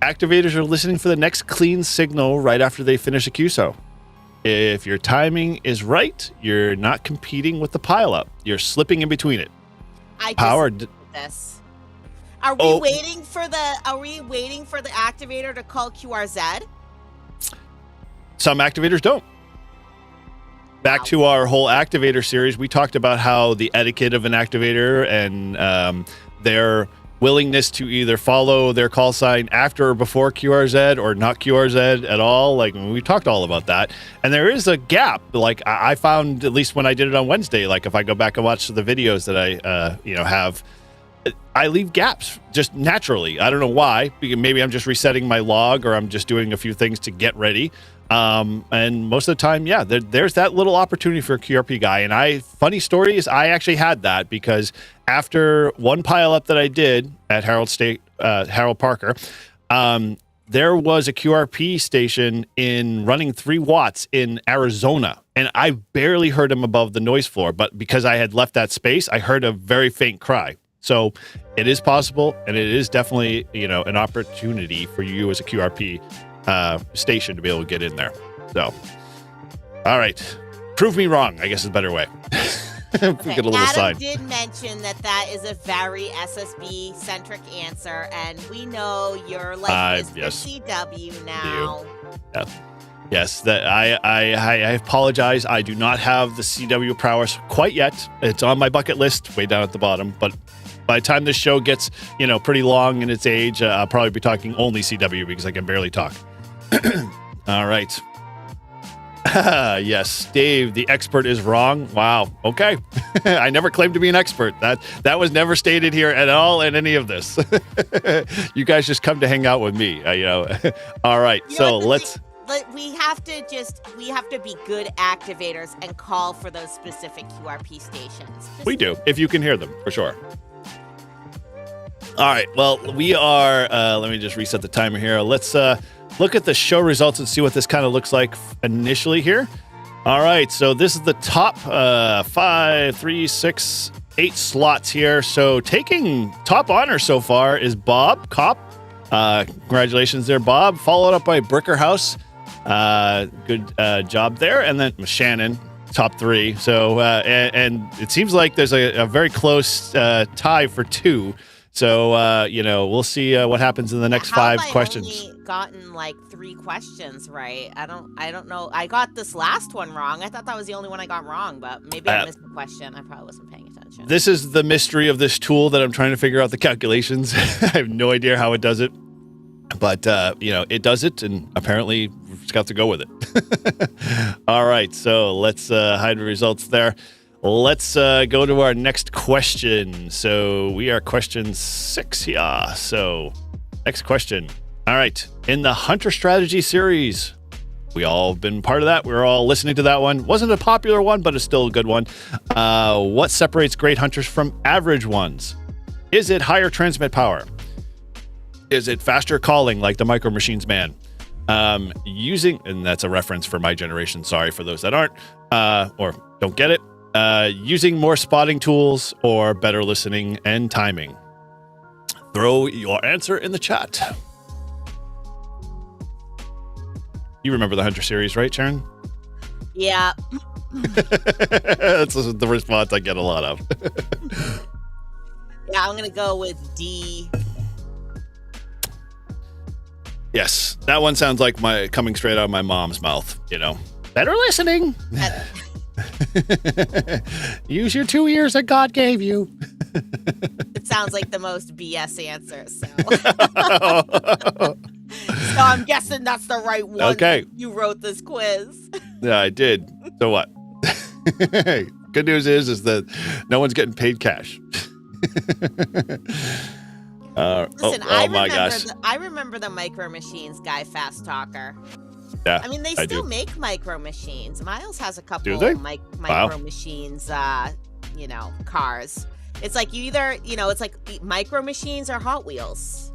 Activators are listening for the next clean signal right after they finish a QSO. If your timing is right, you're not competing with the pileup. You're slipping in between it. I disagree with this. Are we waiting for the activator to call QRZ? Some activators don't. Back to our whole activator series, we talked about how the etiquette of an activator and their willingness to either follow their call sign after or before QRZ or not QRZ at all. Like, we talked all about that. And there is a gap. Like, I found, at least when I did it on Wednesday, like if I go back and watch the videos that I have, I leave gaps just naturally. I don't know why. Maybe I'm just resetting my log or I'm just doing a few things to get ready. And most of the time, yeah, there's that little opportunity for a QRP guy. And funny story is I actually had that because after one pile up that I did at Harold Parker, there was a QRP station in running 3 watts in Arizona, and I barely heard him above the noise floor, but because I had left that space, I heard a very faint cry. So it is possible, and it is definitely, an opportunity for you as a QRP station to be able to get in there. So, all right. Prove me wrong, I guess is a better way. Okay. Get a little Adam sign. did mention that is a very SSB-centric answer, and we know you're like Mr. Yes. CW now. Yeah. Yes, that I apologize. I do not have the CW prowess quite yet. It's on my bucket list, way down at the bottom. But by the time this show gets, pretty long in its age, I'll probably be talking only CW because I can barely talk. All right. Yes, Dave, the expert is wrong. Wow. Okay. I never claimed to be an expert. That was never stated here at all in any of this. You guys just come to hang out with me. All right. So let's. We have to be good activators and call for those specific QRP stations. We do, if you can hear them, for sure. All right. Well, we are. Let me just reset the timer here. Let's look at the show results and see what this kind of looks like initially here. All right. So this is the top 5, 3, 6, 8 slots here. So taking top honor so far is Bob Kopp. Congratulations there, Bob. Followed up by Bricker House. Good job there. And then Shannon, top 3. So and it seems like there's a very close tie for 2. So, we'll see what happens in the next 5 questions. I've only gotten like 3 questions right. I don't know. I got this last one wrong. I thought that was the only one I got wrong, but maybe I missed the question. I probably wasn't paying attention. This is the mystery of this tool that I'm trying to figure out the calculations. I have no idea how it does it, but, it does it, and apparently we've just got to go with it. All right. So let's hide the results there. Let's go to our next question. So we are question 6 here. So next question. All right. In the Hunter Strategy series, we all been part of that. We were all listening to that one. Wasn't a popular one, but it's still a good one. What separates great hunters from average ones? Is it higher transmit power? Is it faster calling like the Micro Machines man? Using, and that's a reference for my generation. Sorry for those that aren't or don't get it. Using more spotting tools or better listening and timing? Throw your answer in the chat. You remember the Hunter series, right, Sharon? Yeah. That's the response I get a lot of. Yeah, I'm going to go with D. Yes, that one sounds like coming straight out of my mom's mouth, Better listening. Use your 2 ears that God gave you. It sounds like the most BS answer, so. So I'm guessing that's the right one. Okay. You wrote this quiz. Yeah, I did. So what? Good news is that no one's getting paid cash. Listen, my gosh. I remember the Micro Machines guy, Fast Talker. Yeah, I mean, they still make Micro Machines. Miles has a couple Micro Machines, cars. It's like you either, it's like Micro Machines or Hot Wheels.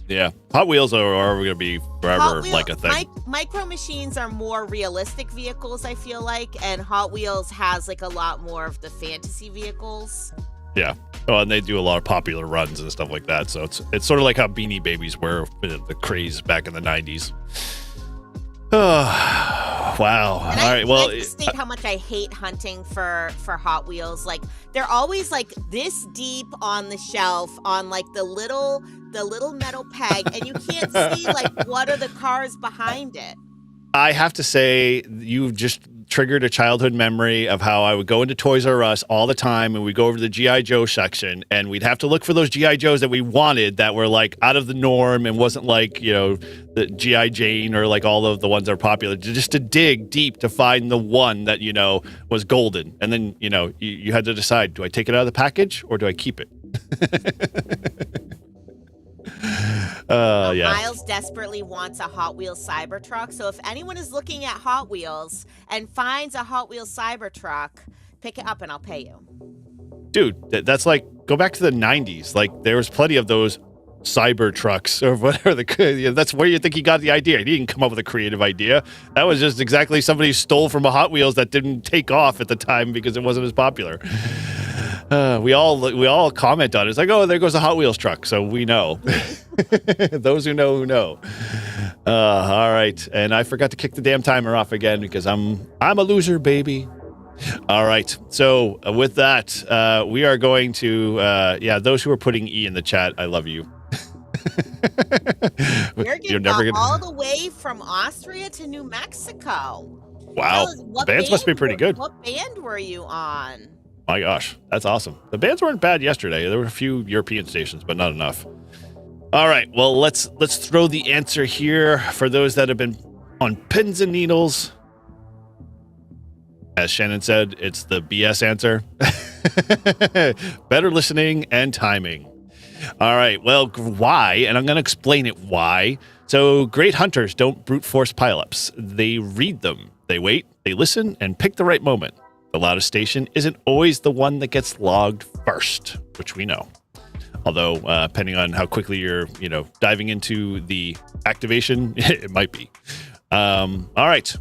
Yeah, Hot Wheels are going to be forever like a thing. Micro Machines are more realistic vehicles, I feel like, and Hot Wheels has like a lot more of the fantasy vehicles. Yeah. Oh, and they do a lot of popular runs and stuff like that. So it's sort of like how Beanie Babies were the craze back in the 90s. Oh, wow. And all right. Well, I state how much I hate hunting for Hot Wheels. Like they're always like this deep on the shelf on like the little metal peg, and you can't see like what are the cars behind it. I have to say, you've just triggered a childhood memory of how I would go into Toys R Us all the time, and we'd go over to the G.I. Joe section, and we'd have to look for those G.I. Joes that we wanted that were like out of the norm and wasn't like, the G.I. Jane or like all of the ones that are popular, just to dig deep to find the one that, was golden. And then, you had to decide, do I take it out of the package or do I keep it? Yeah. Miles desperately wants a Hot Wheels Cybertruck. So if anyone is looking at Hot Wheels and finds a Hot Wheels Cybertruck, pick it up and I'll pay you. Dude, that's like, go back to the 90s. Like, there was plenty of those cyber trucks or whatever. That's where you think he got the idea. He didn't come up with a creative idea. That was just exactly somebody stole from a Hot Wheels that didn't take off at the time because it wasn't as popular. We all comment on it. It's like, oh, there goes a Hot Wheels truck. So we know. Those who know. All right. And I forgot to kick the damn timer off again because I'm a loser, baby. All right. So with that, we are going to, those who are putting E in the chat, I love you. You're never gonna... all the way from Austria to New Mexico. Wow. Bands must be pretty good. What band were you on? My gosh, that's awesome. The bands weren't bad yesterday. There were a few European stations, but not enough. All right. Well, let's throw the answer here for those that have been on pins and needles. As Shannon said, it's the BS answer. Better listening and timing. All right. Well, why? And I'm going to explain it why. So great hunters don't brute force pileups. They read them. They wait, they listen, and pick the right moment. The loudest station isn't always the one that gets logged first, which we know. Although, depending on how quickly you're, diving into the activation, it might be. All right.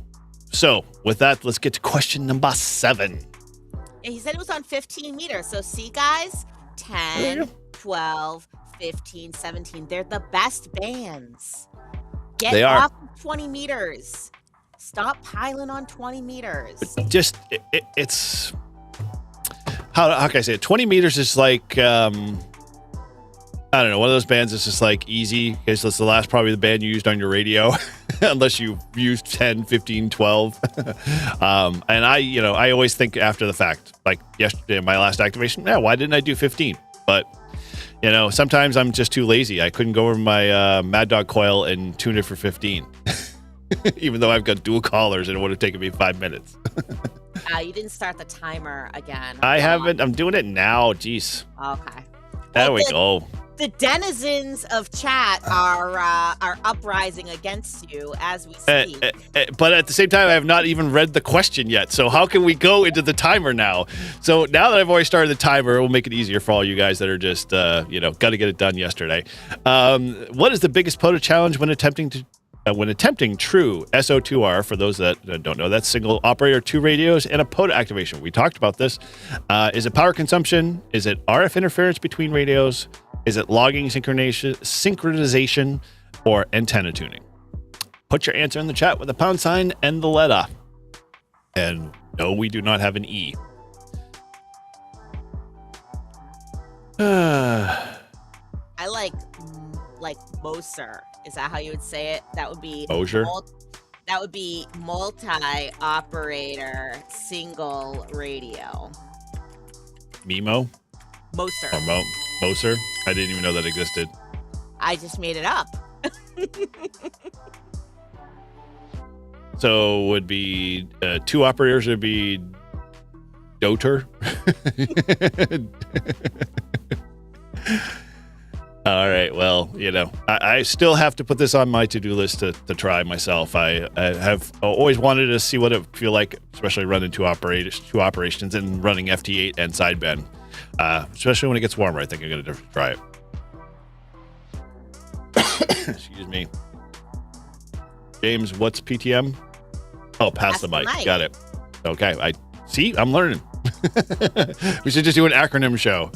So with that, let's get to question number 7. Yeah, he said it was on 15 meters. So see, guys, 10, 12, 15, 17. They're the best bands. Get off of 20 meters. Stop piling on 20 meters. Just, it's... How can I say it? 20 meters is like... I don't know, one of those bands that's just like easy because that's the probably the band you used on your radio, unless you used 10, 15, 12. And I always think after the fact, like yesterday, my last activation, why didn't I do 15? But, sometimes I'm just too lazy. I couldn't go over my Mad Dog coil and tune it for 15, even though I've got dual collars and it would have taken me 5 minutes. You didn't start the timer again. I haven't. I'm doing it now. Jeez. Okay. There we go. The denizens of chat are uprising against you as we speak. But at the same time, I have not even read the question yet. So how can we go into the timer now? So now that I've already started the timer, it will make it easier for all you guys that are just, got to get it done yesterday. What is the biggest POTA challenge when attempting true SO2R? For those that don't know, that's single operator, 2 radios, and a POTA activation. We talked about this. Is it power consumption? Is it RF interference between radios? Is it logging synchronization, or antenna tuning? Put your answer in the chat with a # and the letter. And no, we do not have an E. I like Moser. Is that how you would say it? That would be Moser. That would be multi-operator single radio. Mimo. Moser. Or Moser. I didn't even know that existed. I just made it up. So would be 2 operators would be Doter. All right. Well, I still have to put this on my to-do list to try myself. I have always wanted to see what it would feel like, especially running 2 operations and running FT8 and sideband. Especially when it gets warmer, I think I'm going to try it. Excuse me. James, what's PTM? Oh, pass the mic. Got it. Okay. I'm learning. We should just do an acronym show.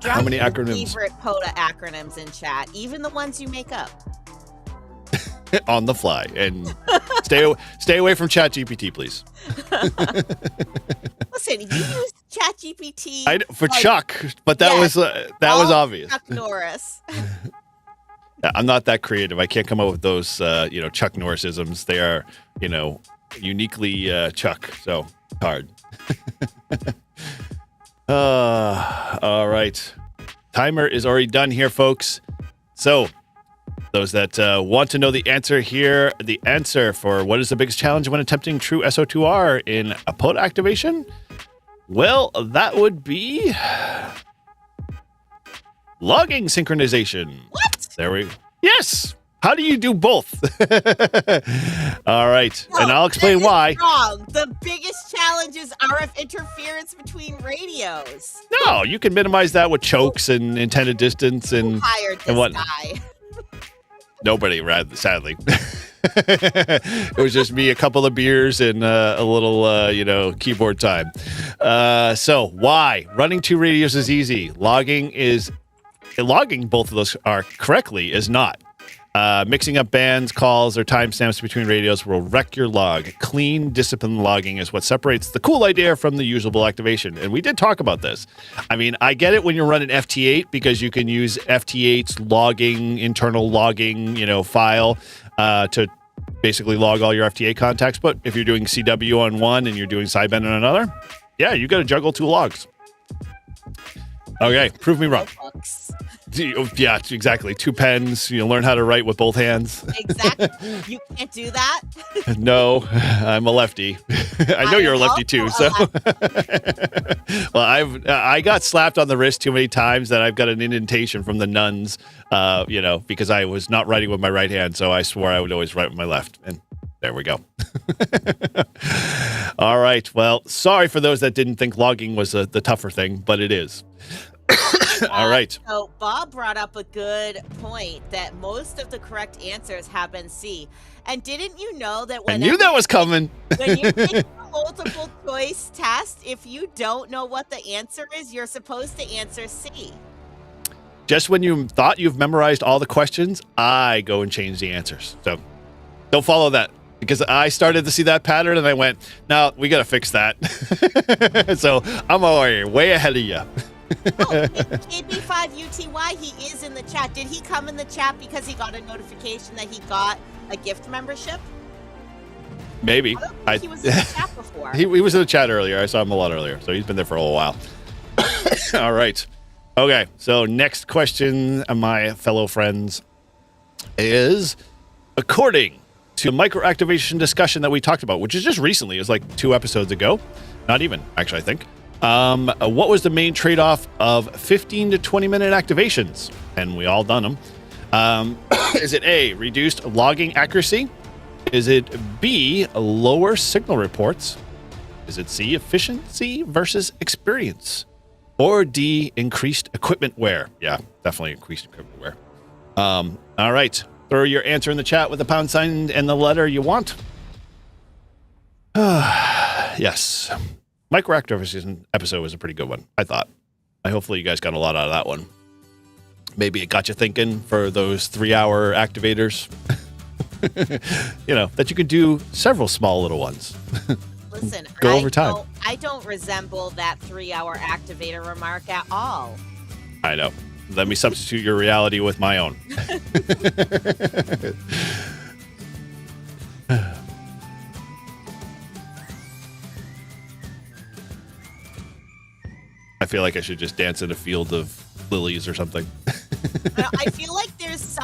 How many acronyms? Favorite POTA acronyms in chat, even the ones you make up. On the fly. And stay away from ChatGPT, please. Listen, you use ChatGPT for Chuck, but that was obvious. Chuck Norris. I'm not that creative. I can't come up with those Chuck Norrisisms. They are, uniquely Chuck. So hard. All right. Timer is already done here, folks. So those that want to know the answer here, the answer for what is the biggest challenge when attempting true SO2R in a POTA activation? Well, that would be logging synchronization. What? There we go. Yes. How do you do both? All right. No, And I'll explain that is why. wrong. The biggest challenge is RF interference between radios. No, you can minimize that with chokes and intended distance Who and hired this what? guy? Nobody, sadly. It was just me, a couple of beers, and a little, keyboard time. So why? Running two radios is easy. Logging both of those are correctly is not. Mixing up bands, calls, or timestamps between radios will wreck your log. Clean, disciplined logging is what separates the cool idea from the usable activation. And we did talk about this. I mean, I get it when you're running FT8 because you can use FT8's logging, internal logging, file to basically log all your FT8 contacts. But if you're doing CW on one and you're doing sideband on another, yeah, you got to juggle two logs. Okay, prove me wrong. Books. Yeah, exactly. Two pens. Learn how to write with both hands. Exactly. You can't do that. No, I'm a lefty. I know you're a lefty too. So, well, I got slapped on the wrist too many times that I've got an indentation from the nuns. Because I was not writing with my right hand, so I swore I would always write with my left. And there we go. All right. Well, sorry for those that didn't think logging was the tougher thing, but it is. All right. So Bob brought up a good point that most of the correct answers have been C. And didn't you know that I knew that was coming. when you take a multiple choice test, if you don't know what the answer is, you're supposed to answer C. Just when you thought you've memorized all the questions, I go and change the answers. So don't follow that. Because I started to see that pattern and I went, no, we got to fix that. So I'm way ahead of you. KB5UTY, he is in the chat. Did he come in the chat because he got a notification that he got a gift membership? Maybe. I don't think he was in the chat before. He was in the chat earlier. I saw him a lot earlier. So he's been there for a little while. All right. Okay. So next question, my fellow friends, is according to the microactivation discussion that we talked about, which is just recently, it was like 2 episodes ago. Not even, actually, I think. What was the main trade-off of 15 to 20-minute activations? And we all done them. Is it A, reduced logging accuracy? Is it B, lower signal reports? Is it C, efficiency versus experience? Or D, increased equipment wear? Yeah, definitely increased equipment wear. All right. Throw your answer in the chat with the pound sign and the letter you want. Yes. Microactivation episode was a pretty good one, I thought. Hopefully you guys got a lot out of that one. Maybe it got you thinking for those 3-hour activators. That you could do several small little ones. Listen, Go over time. I don't resemble that 3-hour activator remark at all. I know. Let me substitute your reality with my own. I feel like I should just dance in a field of lilies or something. I feel like there's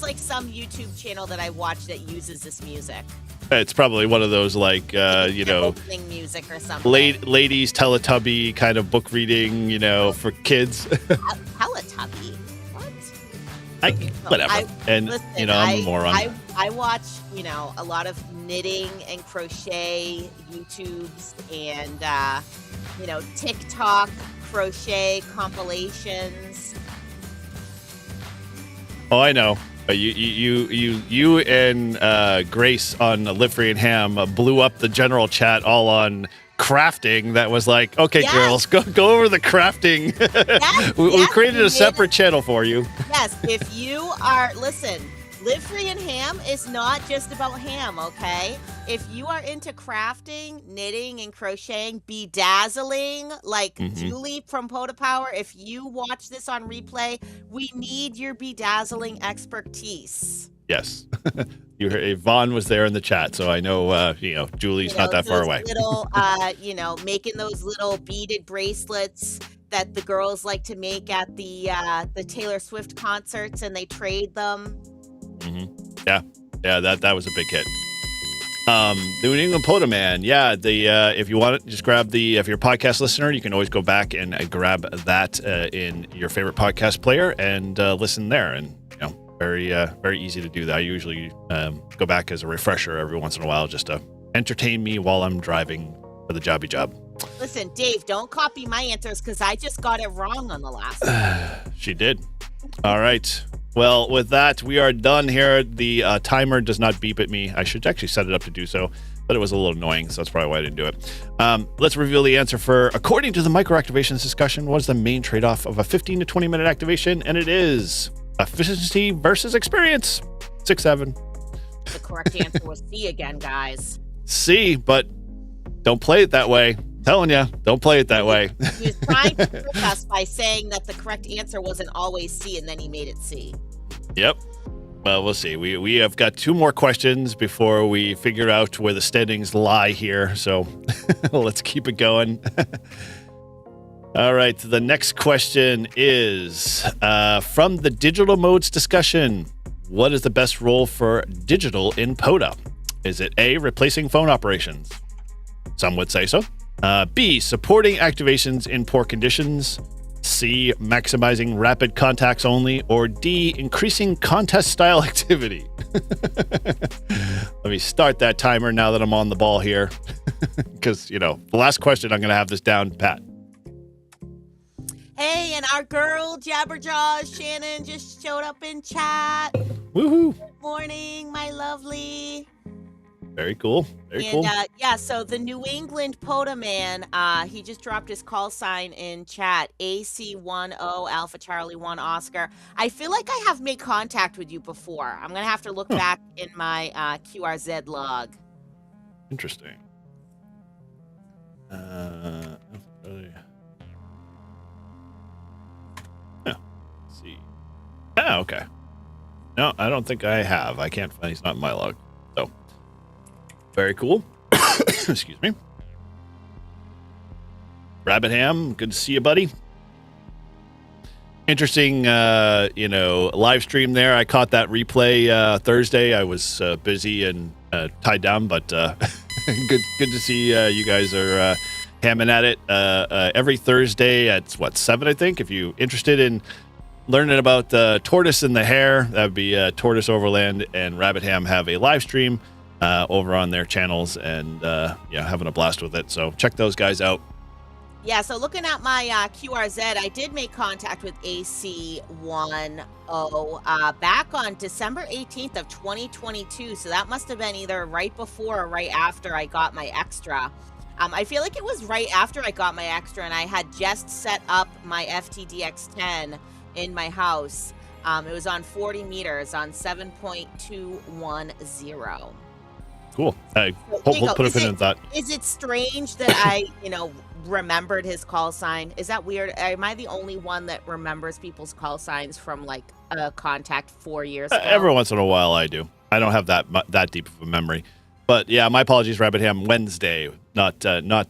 like some YouTube channel that I watch that uses this music. It's probably one of those opening music or something. Ladies Teletubby kind of book reading, for kids. Teletubby? What? Whatever. Listen, I'm a moron. I watch, a lot of knitting and crochet YouTubes and TikTok crochet compilations. Oh, I know. You and Grace on Live Free and Ham blew up the general chat all on crafting. That was like, okay, yes. Girls, go over the crafting. Yes, we created a separate channel for you. Yes, if you are, listen, Live Free and Ham is not just about ham, okay? If you are into crafting, knitting, and crocheting, bedazzling, like Julie from POTA Power, if you watch this on replay, we need your bedazzling expertise. Yes. Vaughn was there in the chat, so I know, Julie's not that far away. Little, making those little beaded bracelets that the girls like to make at the Taylor Swift concerts, and they trade them. Yeah, that was a big hit. The New England POTA Man. Yeah, if you want it, just grab if you're a podcast listener, you can always go back and grab that in your favorite podcast player and listen there. And very easy to do that. I usually go back as a refresher every once in a while just to entertain me while I'm driving for the jobby job. Listen, Dave, don't copy my answers because I just got it wrong on the last one. She did. All right. Well, with that, we are done here. The timer does not beep at me. I should actually set it up to do so, but it was a little annoying, so that's probably why I didn't do it. Let's reveal the answer for, according to the microactivations discussion, what is the main trade-off of a 15 to 20-minute activation? And it is efficiency versus experience. 6-7. The correct answer was C again, guys. C, but don't play it that way. Telling you, don't play it that way. He was trying to trick us by saying that the correct answer wasn't always C, and then he made it C. Yep. Well, we'll see. We have got 2 more questions before we figure out where the standings lie here. So let's keep it going. All right. The next question is from the digital modes discussion. What is the best role for digital in POTA? Is it A, replacing phone operations? Some would say so. B, supporting activations in poor conditions. C, maximizing rapid contacts only. Or D, increasing contest-style activity. Let me start that timer now that I'm on the ball here. Because, the last question, I'm going to have this down pat. Hey, and our girl, Jabberjaws Shannon, just showed up in chat. Woohoo! Good morning, my lovely. Very cool. Very cool. So the New England POTA man, he just dropped his call sign in chat, AC10 Alpha Charlie 1 Oscar. I feel like I have made contact with you before. I'm going to have to look back in my QRZ log. Interesting. Let's see. Oh, okay. No, I don't think I have. I can't find, he's not in my log. So, very cool. Excuse me. Rabbit Ham, good to see you, buddy. Interesting, live stream there. I caught that replay Thursday. I was busy and tied down, but good to see you guys are hamming at it every Thursday at 7, I think. If you're interested in learning about the tortoise and the hare, that would be Tortoise Overland and Rabbit Ham have a live stream over on their channels, and having a blast with it. So check those guys out. Yeah, so looking at my QRZ, I did make contact with AC10 back on December 18th of 2022. So that must have been either right before or right after I got my extra. I feel like it was right after I got my extra, and I had just set up my FTDX10 in my house. It was on 40 meters on 7.210. Cool. We'll put a pin in that. Is it strange that I, remembered his call sign? Is that weird? Am I the only one that remembers people's call signs from like a contact 4 years ago? Every once in a while I do. I don't have that deep of a memory. But yeah, my apologies, Rabbit Ham. Wednesday, not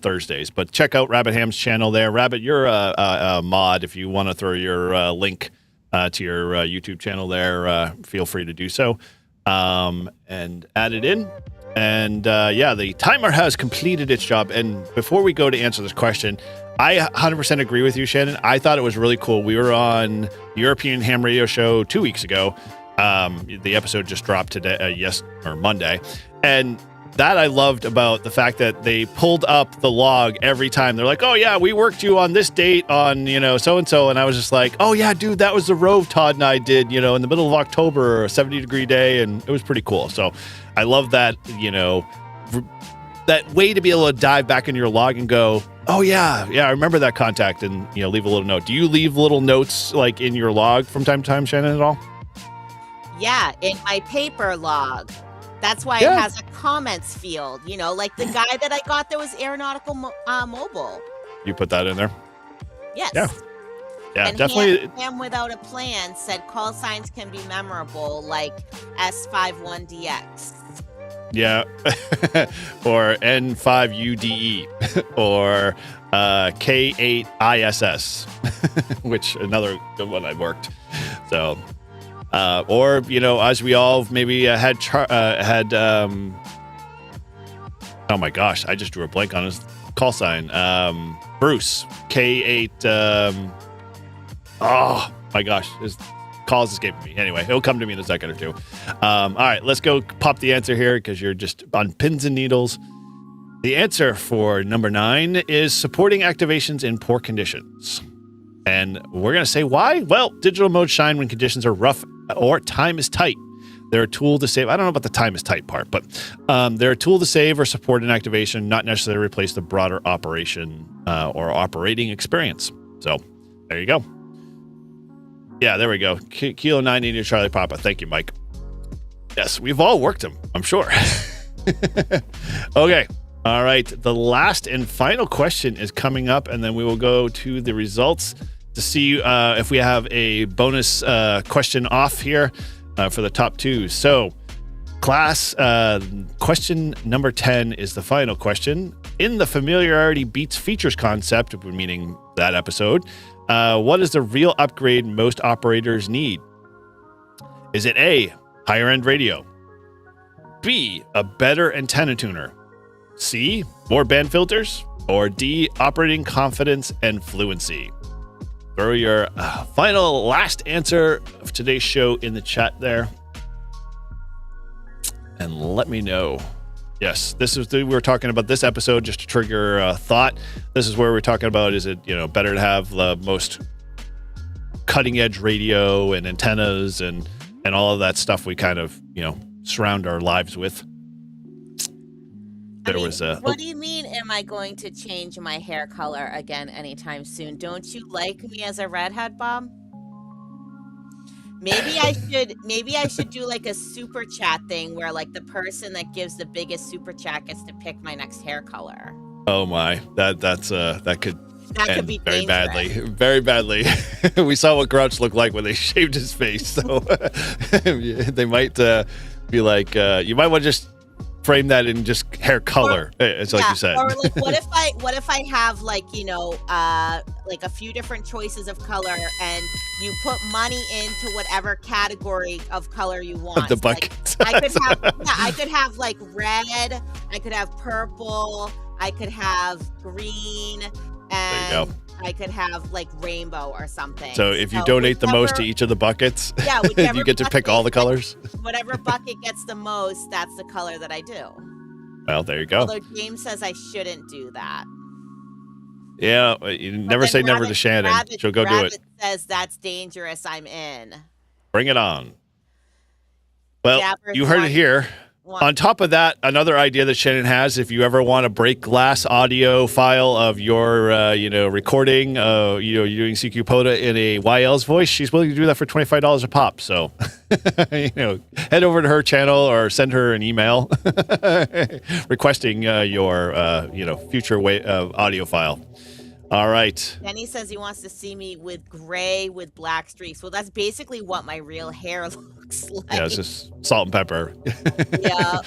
Thursdays. But check out Rabbit Ham's channel there. Rabbit, you're a mod. If you want to throw your link to your YouTube channel there, feel free to do so and add it in. And the timer has completed its job. And before we go to answer this question, I 100% agree with you, Shannon. I thought it was really cool. We were on the European Ham Radio Show 2 weeks ago. The episode just dropped today, Monday. And that I loved about the fact that they pulled up the log every time. They're like, oh, yeah, we worked you on this date on, so-and-so. And I was just like, oh, yeah, dude, that was the Rove Todd and I did, in the middle of October, a 70-degree day. And it was pretty cool. So I love that, that way to be able to dive back into your log and go, oh, yeah, I remember that contact, and, leave a little note. Do you leave little notes like in your log from time to time, Shannon, at all? Yeah, in my paper log. That's why it has a comments field, like the guy that I got that was Aeronautical Mobile. You put that in there? Yes. Yeah, and definitely. Ham Without a Plan said call signs can be memorable, like S51DX. Yeah, or N5UDE, or K8ISS, which another good one I worked. So... or as we all maybe had oh my gosh, I just drew a blank on his call sign. Bruce K8. Oh my gosh, his call is escaping me. Anyway, it'll come to me in a second or two. All right, let's go pop the answer here because you're just on pins and needles. The answer for number 9 is supporting activations in poor conditions. And we're going to say why? Well, digital modes shine when conditions are rough or time is tight. They're a tool to save. I don't know about the time is tight part, but they're a tool to save or support an activation, not necessarily replace the broader operation or operating experience. So there you go. Yeah, there we go. Kilo 90 to Charlie Papa. Thank you, Mike. Yes, we've all worked them, I'm sure. Okay. All right. The last and final question is coming up, and then we will go to the results to see if we have a bonus question off here for the top 2. So, class, question number 10 is the final question. In the familiarity beats features concept, meaning that episode, what is the real upgrade most operators need? Is it A, higher end radio? B, a better antenna tuner? C, more band filters? Or D, operating confidence and fluency? Throw your final last answer of today's show in the chat there. And let me know. Yes, this is we were talking about this episode just to trigger a thought. This is where we're talking about, is it better to have the most cutting edge radio and antennas and all of that stuff we kind of surround our lives with. What do you mean, am I going to change my hair color again anytime soon? Don't you like me as a redhead, Bob? Maybe I should do like a super chat thing where like the person that gives the biggest super chat gets to pick my next hair color. Oh my, that could be very dangerous. Very badly. We saw what Grouch looked like when they shaved his face, so they might be like, you might want to just frame that in just hair color. It's like you said. Or like, what if I have like like a few different choices of color, and you put money into whatever category of color you want. Of the buckets. Like, I could have like red, I could have purple, I could have green, and I could have like rainbow or something. So if you donate the most to each of the buckets, you get to pick all the colors. Whatever bucket gets the most, that's the color that I do. Well, there you go. Although James says I shouldn't do that. Yeah, you never say never to Shannon. She'll go do it. Says that's dangerous. I'm in. Bring it on. Well, you heard it here. On top of that, another idea that Shannon has, if you ever want to break glass audio file of your, recording, you're doing CQ POTA in a YL's voice, she's willing to do that for $25 a pop. So, head over to her channel or send her an email requesting your, future audio file. All right. Denny says he wants to see me with gray with black streaks. Well, that's basically what my real hair looks like. Yeah, it's just salt and pepper. Yeah.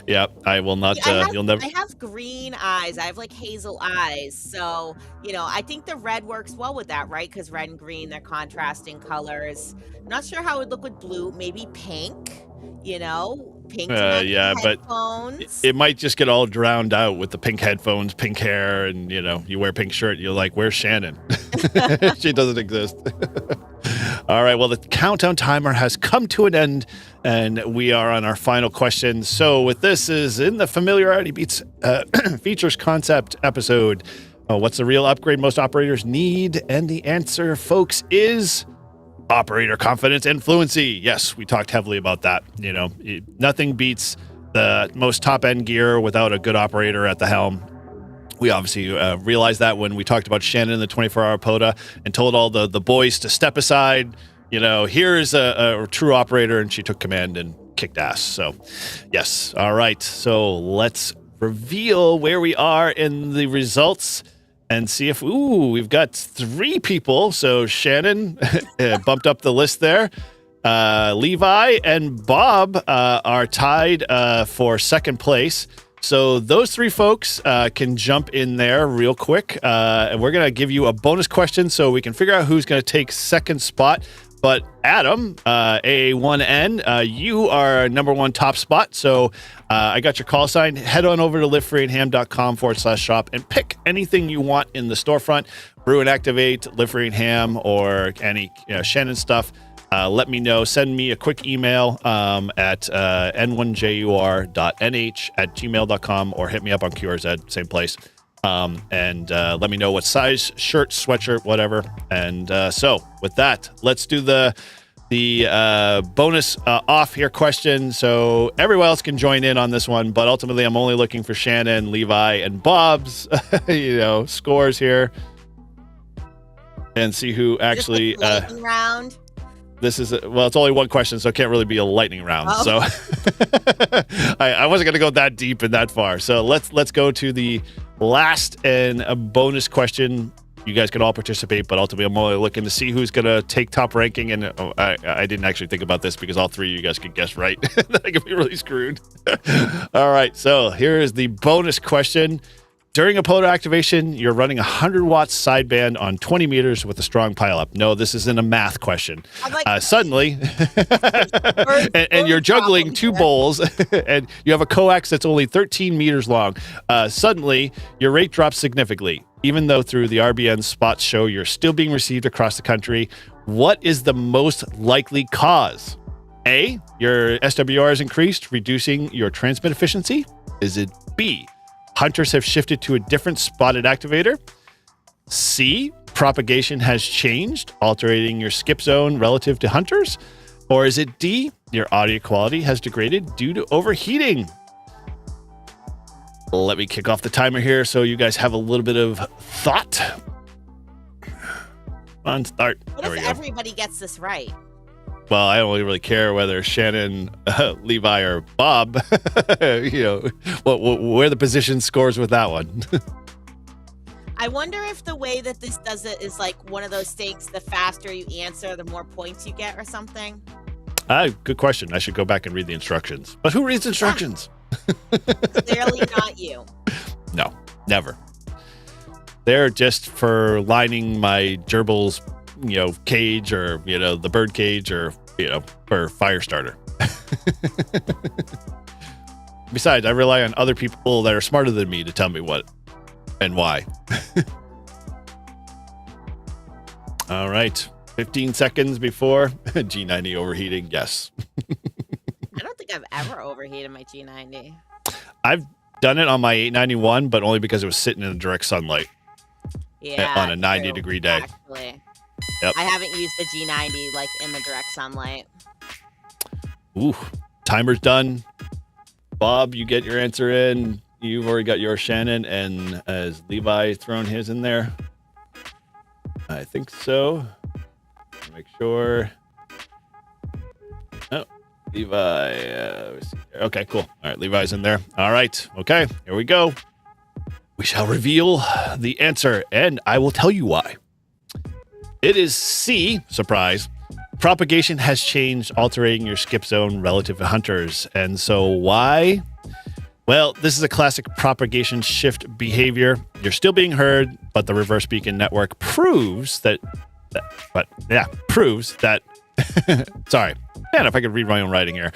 Yeah, I will not. You'll never. I have green eyes. I have like hazel eyes. So, I think the red works well with that, right? Because red and green, they're contrasting colors. I'm not sure how it would look with blue. Maybe pink, pink headphones. But it might just get all drowned out with the pink headphones, pink hair, and you wear a pink shirt. You're like, where's Shannon? She doesn't exist. All right, well, the countdown timer has come to an end, and we are on our final question. So with this is in the Familiarity Beats Features Concept episode. What's the real upgrade most operators need? And the answer, folks, is operator confidence and fluency. Yes, we talked heavily about that. Nothing beats the most top-end gear without a good operator at the helm. We obviously realized that when we talked about Shannon in the 24-hour POTA and told all the boys to step aside. Here's a true operator, and she took command and kicked ass. So, yes. All right. So let's reveal where we are in the results and see if, we've got 3 people. So Shannon bumped up the list there. Levi and Bob are tied for second place. So those 3 folks can jump in there real quick. And we're going to give you a bonus question so we can figure out who's going to take second spot. But Adam, A1N, you are number 1 top spot. So I got your call sign. Head on over to liftfreeandham.com/shop and pick anything you want in the storefront. Brew and Activate, Lift Free and Ham, or any Shannon stuff. let me know. Send me a quick email at n1jur.nh@gmail.com or hit me up on QRZ, same place. And let me know what size shirt, sweatshirt, whatever. And so with that, let's do the bonus off here question. So everyone else can join in on this one, but ultimately I'm only looking for Shannon, Levi, and Bob's scores here and see who actually lightning round. This is it's only one question, so it can't really be a lightning round. So I wasn't gonna go that deep and that far. So let's go to the last and a bonus question. You guys can all participate, but ultimately I'm only looking to see who's going to take top ranking. And I didn't actually think about this because all three of you guys could guess right. I could be really screwed. All right, so here is the bonus question. During a POTA activation, you're running 100 watts sideband on 20 meters with a strong pileup. No, this isn't a math question. Suddenly, and you're juggling two bowls, and you have a coax that's only 13 meters long. Suddenly, your rate drops significantly. Even though through the RBN spots show you're still being received across the country, what is the most likely cause? A, your SWR has increased, reducing your transmit efficiency. Is it B, hunters have shifted to a different spotted activator? C, propagation has changed, altering your skip zone relative to hunters? Or is it D, your audio quality has degraded due to overheating? Let me kick off the timer here so you guys have a little bit of thought. On start. What if everybody gets this right? Well, I don't really care whether Shannon, Levi, or Bob, where the position scores with that one. I wonder if the way that this does it is like one of those things, the faster you answer, the more points you get or something. Good question. I should go back and read the instructions. But who reads instructions? Clearly not you. No, never. They're just for lining my gerbil's, cage or, the bird cage or, for fire starter. Besides, I rely on other people that are smarter than me to tell me what and why. All right. 15 seconds before G90 overheating. Yes. I don't think I've ever overheated my G90. I've done it on my 891, but only because it was sitting in the direct sunlight. Yeah. On a 90-degree day. Actually. Yep. I haven't used the G90 like in the direct sunlight. Ooh, timer's done. Bob, you get your answer in. You've already got yours, Shannon, and has Levi thrown his in there? I think so. Make sure. Oh, Levi. Okay, cool. All right, Levi's in there. All right. Okay, here we go. We shall reveal the answer, and I will tell you why. It is C, surprise. Propagation has changed, altering your skip zone relative to hunters. And so why? Well, this is a classic propagation shift behavior. You're still being heard, but the reverse beacon network proves that sorry. Man, if I could read my own writing here.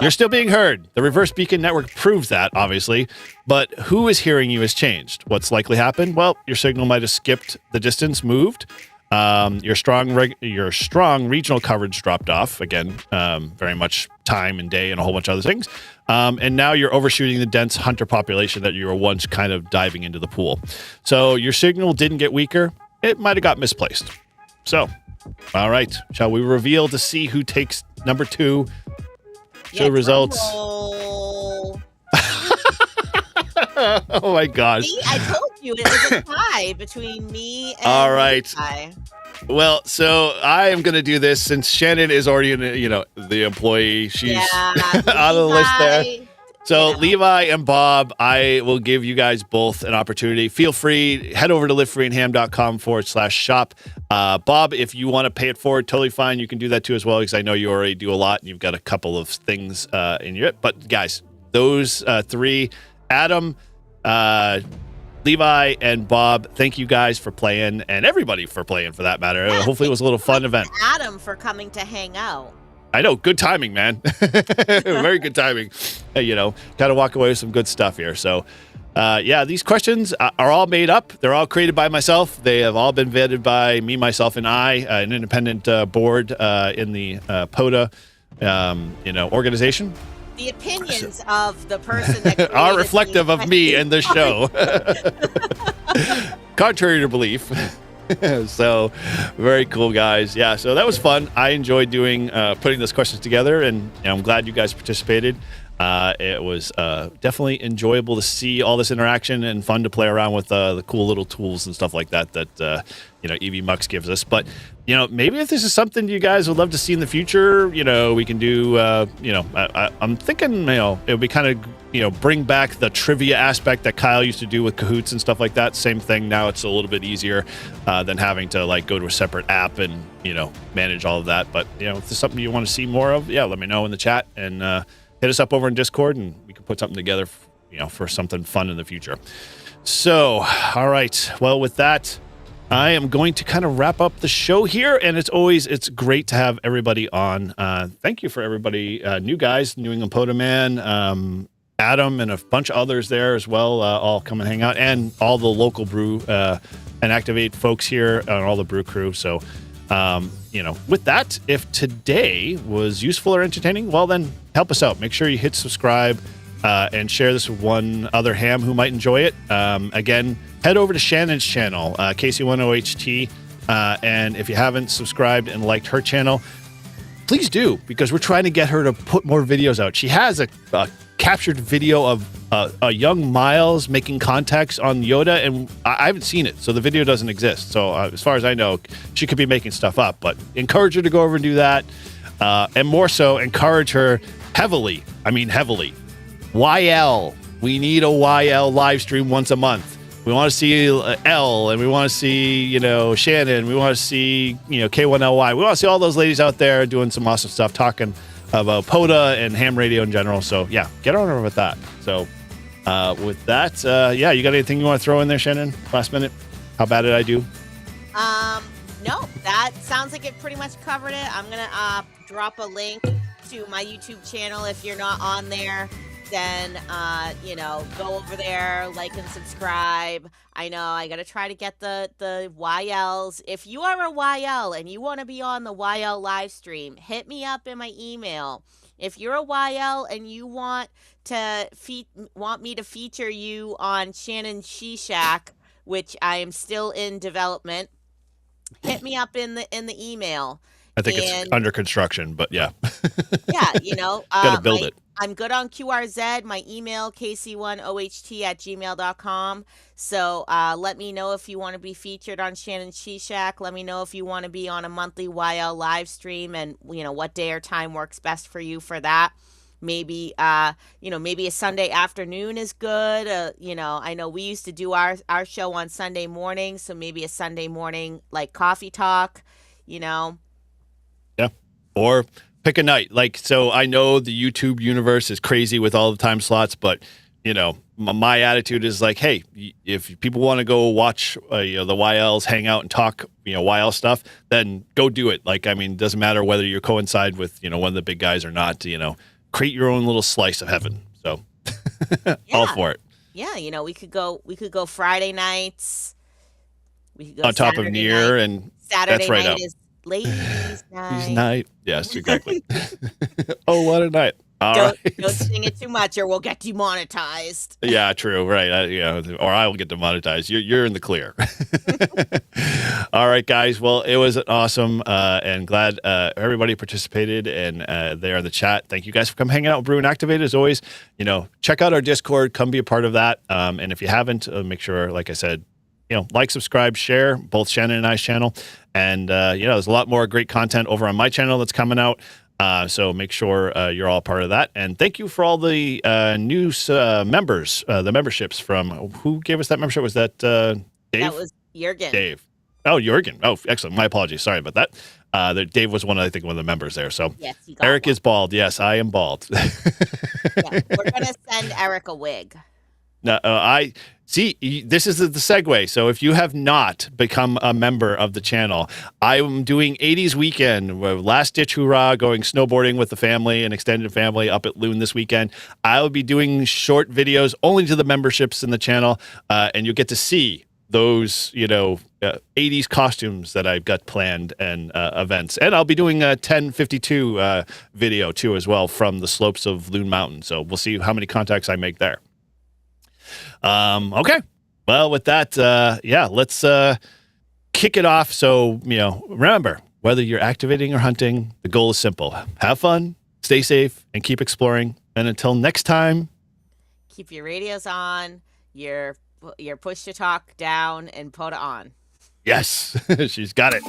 You're still being heard. The reverse beacon network proves that, obviously. But who is hearing you has changed. What's likely happened? Well, your signal might have skipped the distance, moved. Your strong regional coverage dropped off. Again, very much time and day and a whole bunch of other things. And now you're overshooting the dense hunter population that you were once kind of diving into the pool. So your signal didn't get weaker. It might have got misplaced. So, all right. Shall we reveal to see who takes number 2? Show results. Oh my gosh. See, I told you it was a tie between me and all right. Levi. Well, so I am going to do this since Shannon is already in, the employee. She's out of the list there. So Levi and Bob, I will give you guys both an opportunity. Feel free, head over to livefreeandham.com/shop. Bob, if you want to pay it forward, totally fine. You can do that too as well, because I know you already do a lot and you've got a couple of things in your, but guys, those 3, Adam, Levi, and Bob, thank you guys for playing, and everybody for playing for that matter. Hopefully it was a little fun event. Adam for coming to hang out. I know, good timing, man. Very good timing. Got to walk away with some good stuff here. So, yeah, these questions are all made up. They're all created by myself. They have all been vetted by me, myself, and I, an independent board in the POTA, organization. The opinions of the person that are reflective of me and the show, contrary to belief. So very cool, guys. Yeah, so that was fun. I enjoyed putting those questions together, and I'm glad you guys participated. It was definitely enjoyable to see all this interaction and fun to play around with the cool little tools and stuff like that EV Mux gives us. But maybe if this is something you guys would love to see in the future, we can do. I'm thinking it would be kind of bring back the trivia aspect that Kyle used to do with Kahoots and stuff like that. Same thing. Now it's a little bit easier than having to go to a separate app and manage all of that. But if there's something you want to see more of, let me know in the chat and hit us up over in Discord, and we can put something together, for something fun in the future. So, all right. Well, with that, I am going to kind of wrap up the show here, and it's great to have everybody on. Thank you for everybody, new guys, New England POTA Man, Adam, and a bunch of others there as well, all come and hang out, and all the local Brew and Activate folks here, and all the Brew crew. So, with that, if today was useful or entertaining, well, then help us out. Make sure you hit subscribe and share this with one other ham who might enjoy it. Again, head over to Shannon's channel, KC10HT, and if you haven't subscribed and liked her channel, please do, because we're trying to get her to put more videos out. She has a captured video of a young Miles making contacts on Yoda, and I haven't seen it, so the video doesn't exist. So as far as I know, she could be making stuff up, but encourage her to go over and do that. And more so, encourage her heavily. YL. We need a YL live stream once a month. We want to see L, and we want to see, Shannon. We want to see, K1LY. We want to see all those ladies out there doing some awesome stuff, talking about POTA and ham radio in general. So, yeah, get on over with that. So, with that, you got anything you want to throw in there, Shannon? Last minute? How bad did I do? No, that sounds like it pretty much covered it. I'm going to drop a link to my YouTube channel. If you're not on there, then, go over there, like and subscribe. I know I got to try to get the YLs. If you are a YL and you want to be on the YL live stream, hit me up in my email. If you're a YL and you want me to feature you on Shannon Shishak, which I am still in development, hit me up in the email. I think it's under construction, but yeah. Yeah, gotta build it. I'm good on QRZ. My email, kc1oht@gmail.com. So let me know if you want to be featured on Shannon Shishak. Let me know if you want to be on a monthly YL live stream, and what day or time works best for you for that. Maybe maybe a Sunday afternoon is good. I know we used to do our show on Sunday morning, so maybe a Sunday morning coffee talk. Yeah, or pick a night. So I know the YouTube universe is crazy with all the time slots, but my attitude is hey, if people want to go watch the YLs hang out and talk YL stuff, then go do it. It doesn't matter whether you coincide with one of the big guys or not. Create your own little slice of heaven. So all for it. Yeah, we could go Friday nights. We could go on top Saturday of Near night. and Saturday that's right night up. is ladies' night. Night. Yes, exactly. Oh, what a night. Don't sing it too much or we'll get demonetized. Yeah, true. Right. Or I will get demonetized. You're in the clear. All right, guys. Well, it was awesome and glad everybody participated and there in the chat. Thank you guys for coming hanging out with Brew and Activate. As always, check out our Discord. Come be a part of that. And if you haven't, make sure, like I said, like, subscribe, share both Shannon and I's channel. And, there's a lot more great content over on my channel that's coming out. So make sure you're all part of that. And thank you for all the new members, the memberships from who gave us that membership? Was that Dave? That was Jurgen. Dave. Oh, Jurgen. Oh, excellent. My apologies. Sorry about that. Dave was one of the members there. So yes, he got Eric one. is bald. Yes, I am bald. Yeah, we're going to send Eric a wig. No, See, this is the segue. So if you have not become a member of the channel, I'm doing 80s weekend, last ditch hoorah, going snowboarding with the family and extended family up at Loon this weekend. I'll be doing short videos only to the memberships in the channel, and you'll get to see those, 80s costumes that I've got planned and events. And I'll be doing a 1052 video too as well from the slopes of Loon Mountain. So we'll see how many contacts I make there. Okay. Well, with that, let's kick it off. So, remember, whether you're activating or hunting, the goal is simple. Have fun, stay safe, and keep exploring. And until next time, keep your radios on, your push to talk down, and POTA on. Yes, she's got it.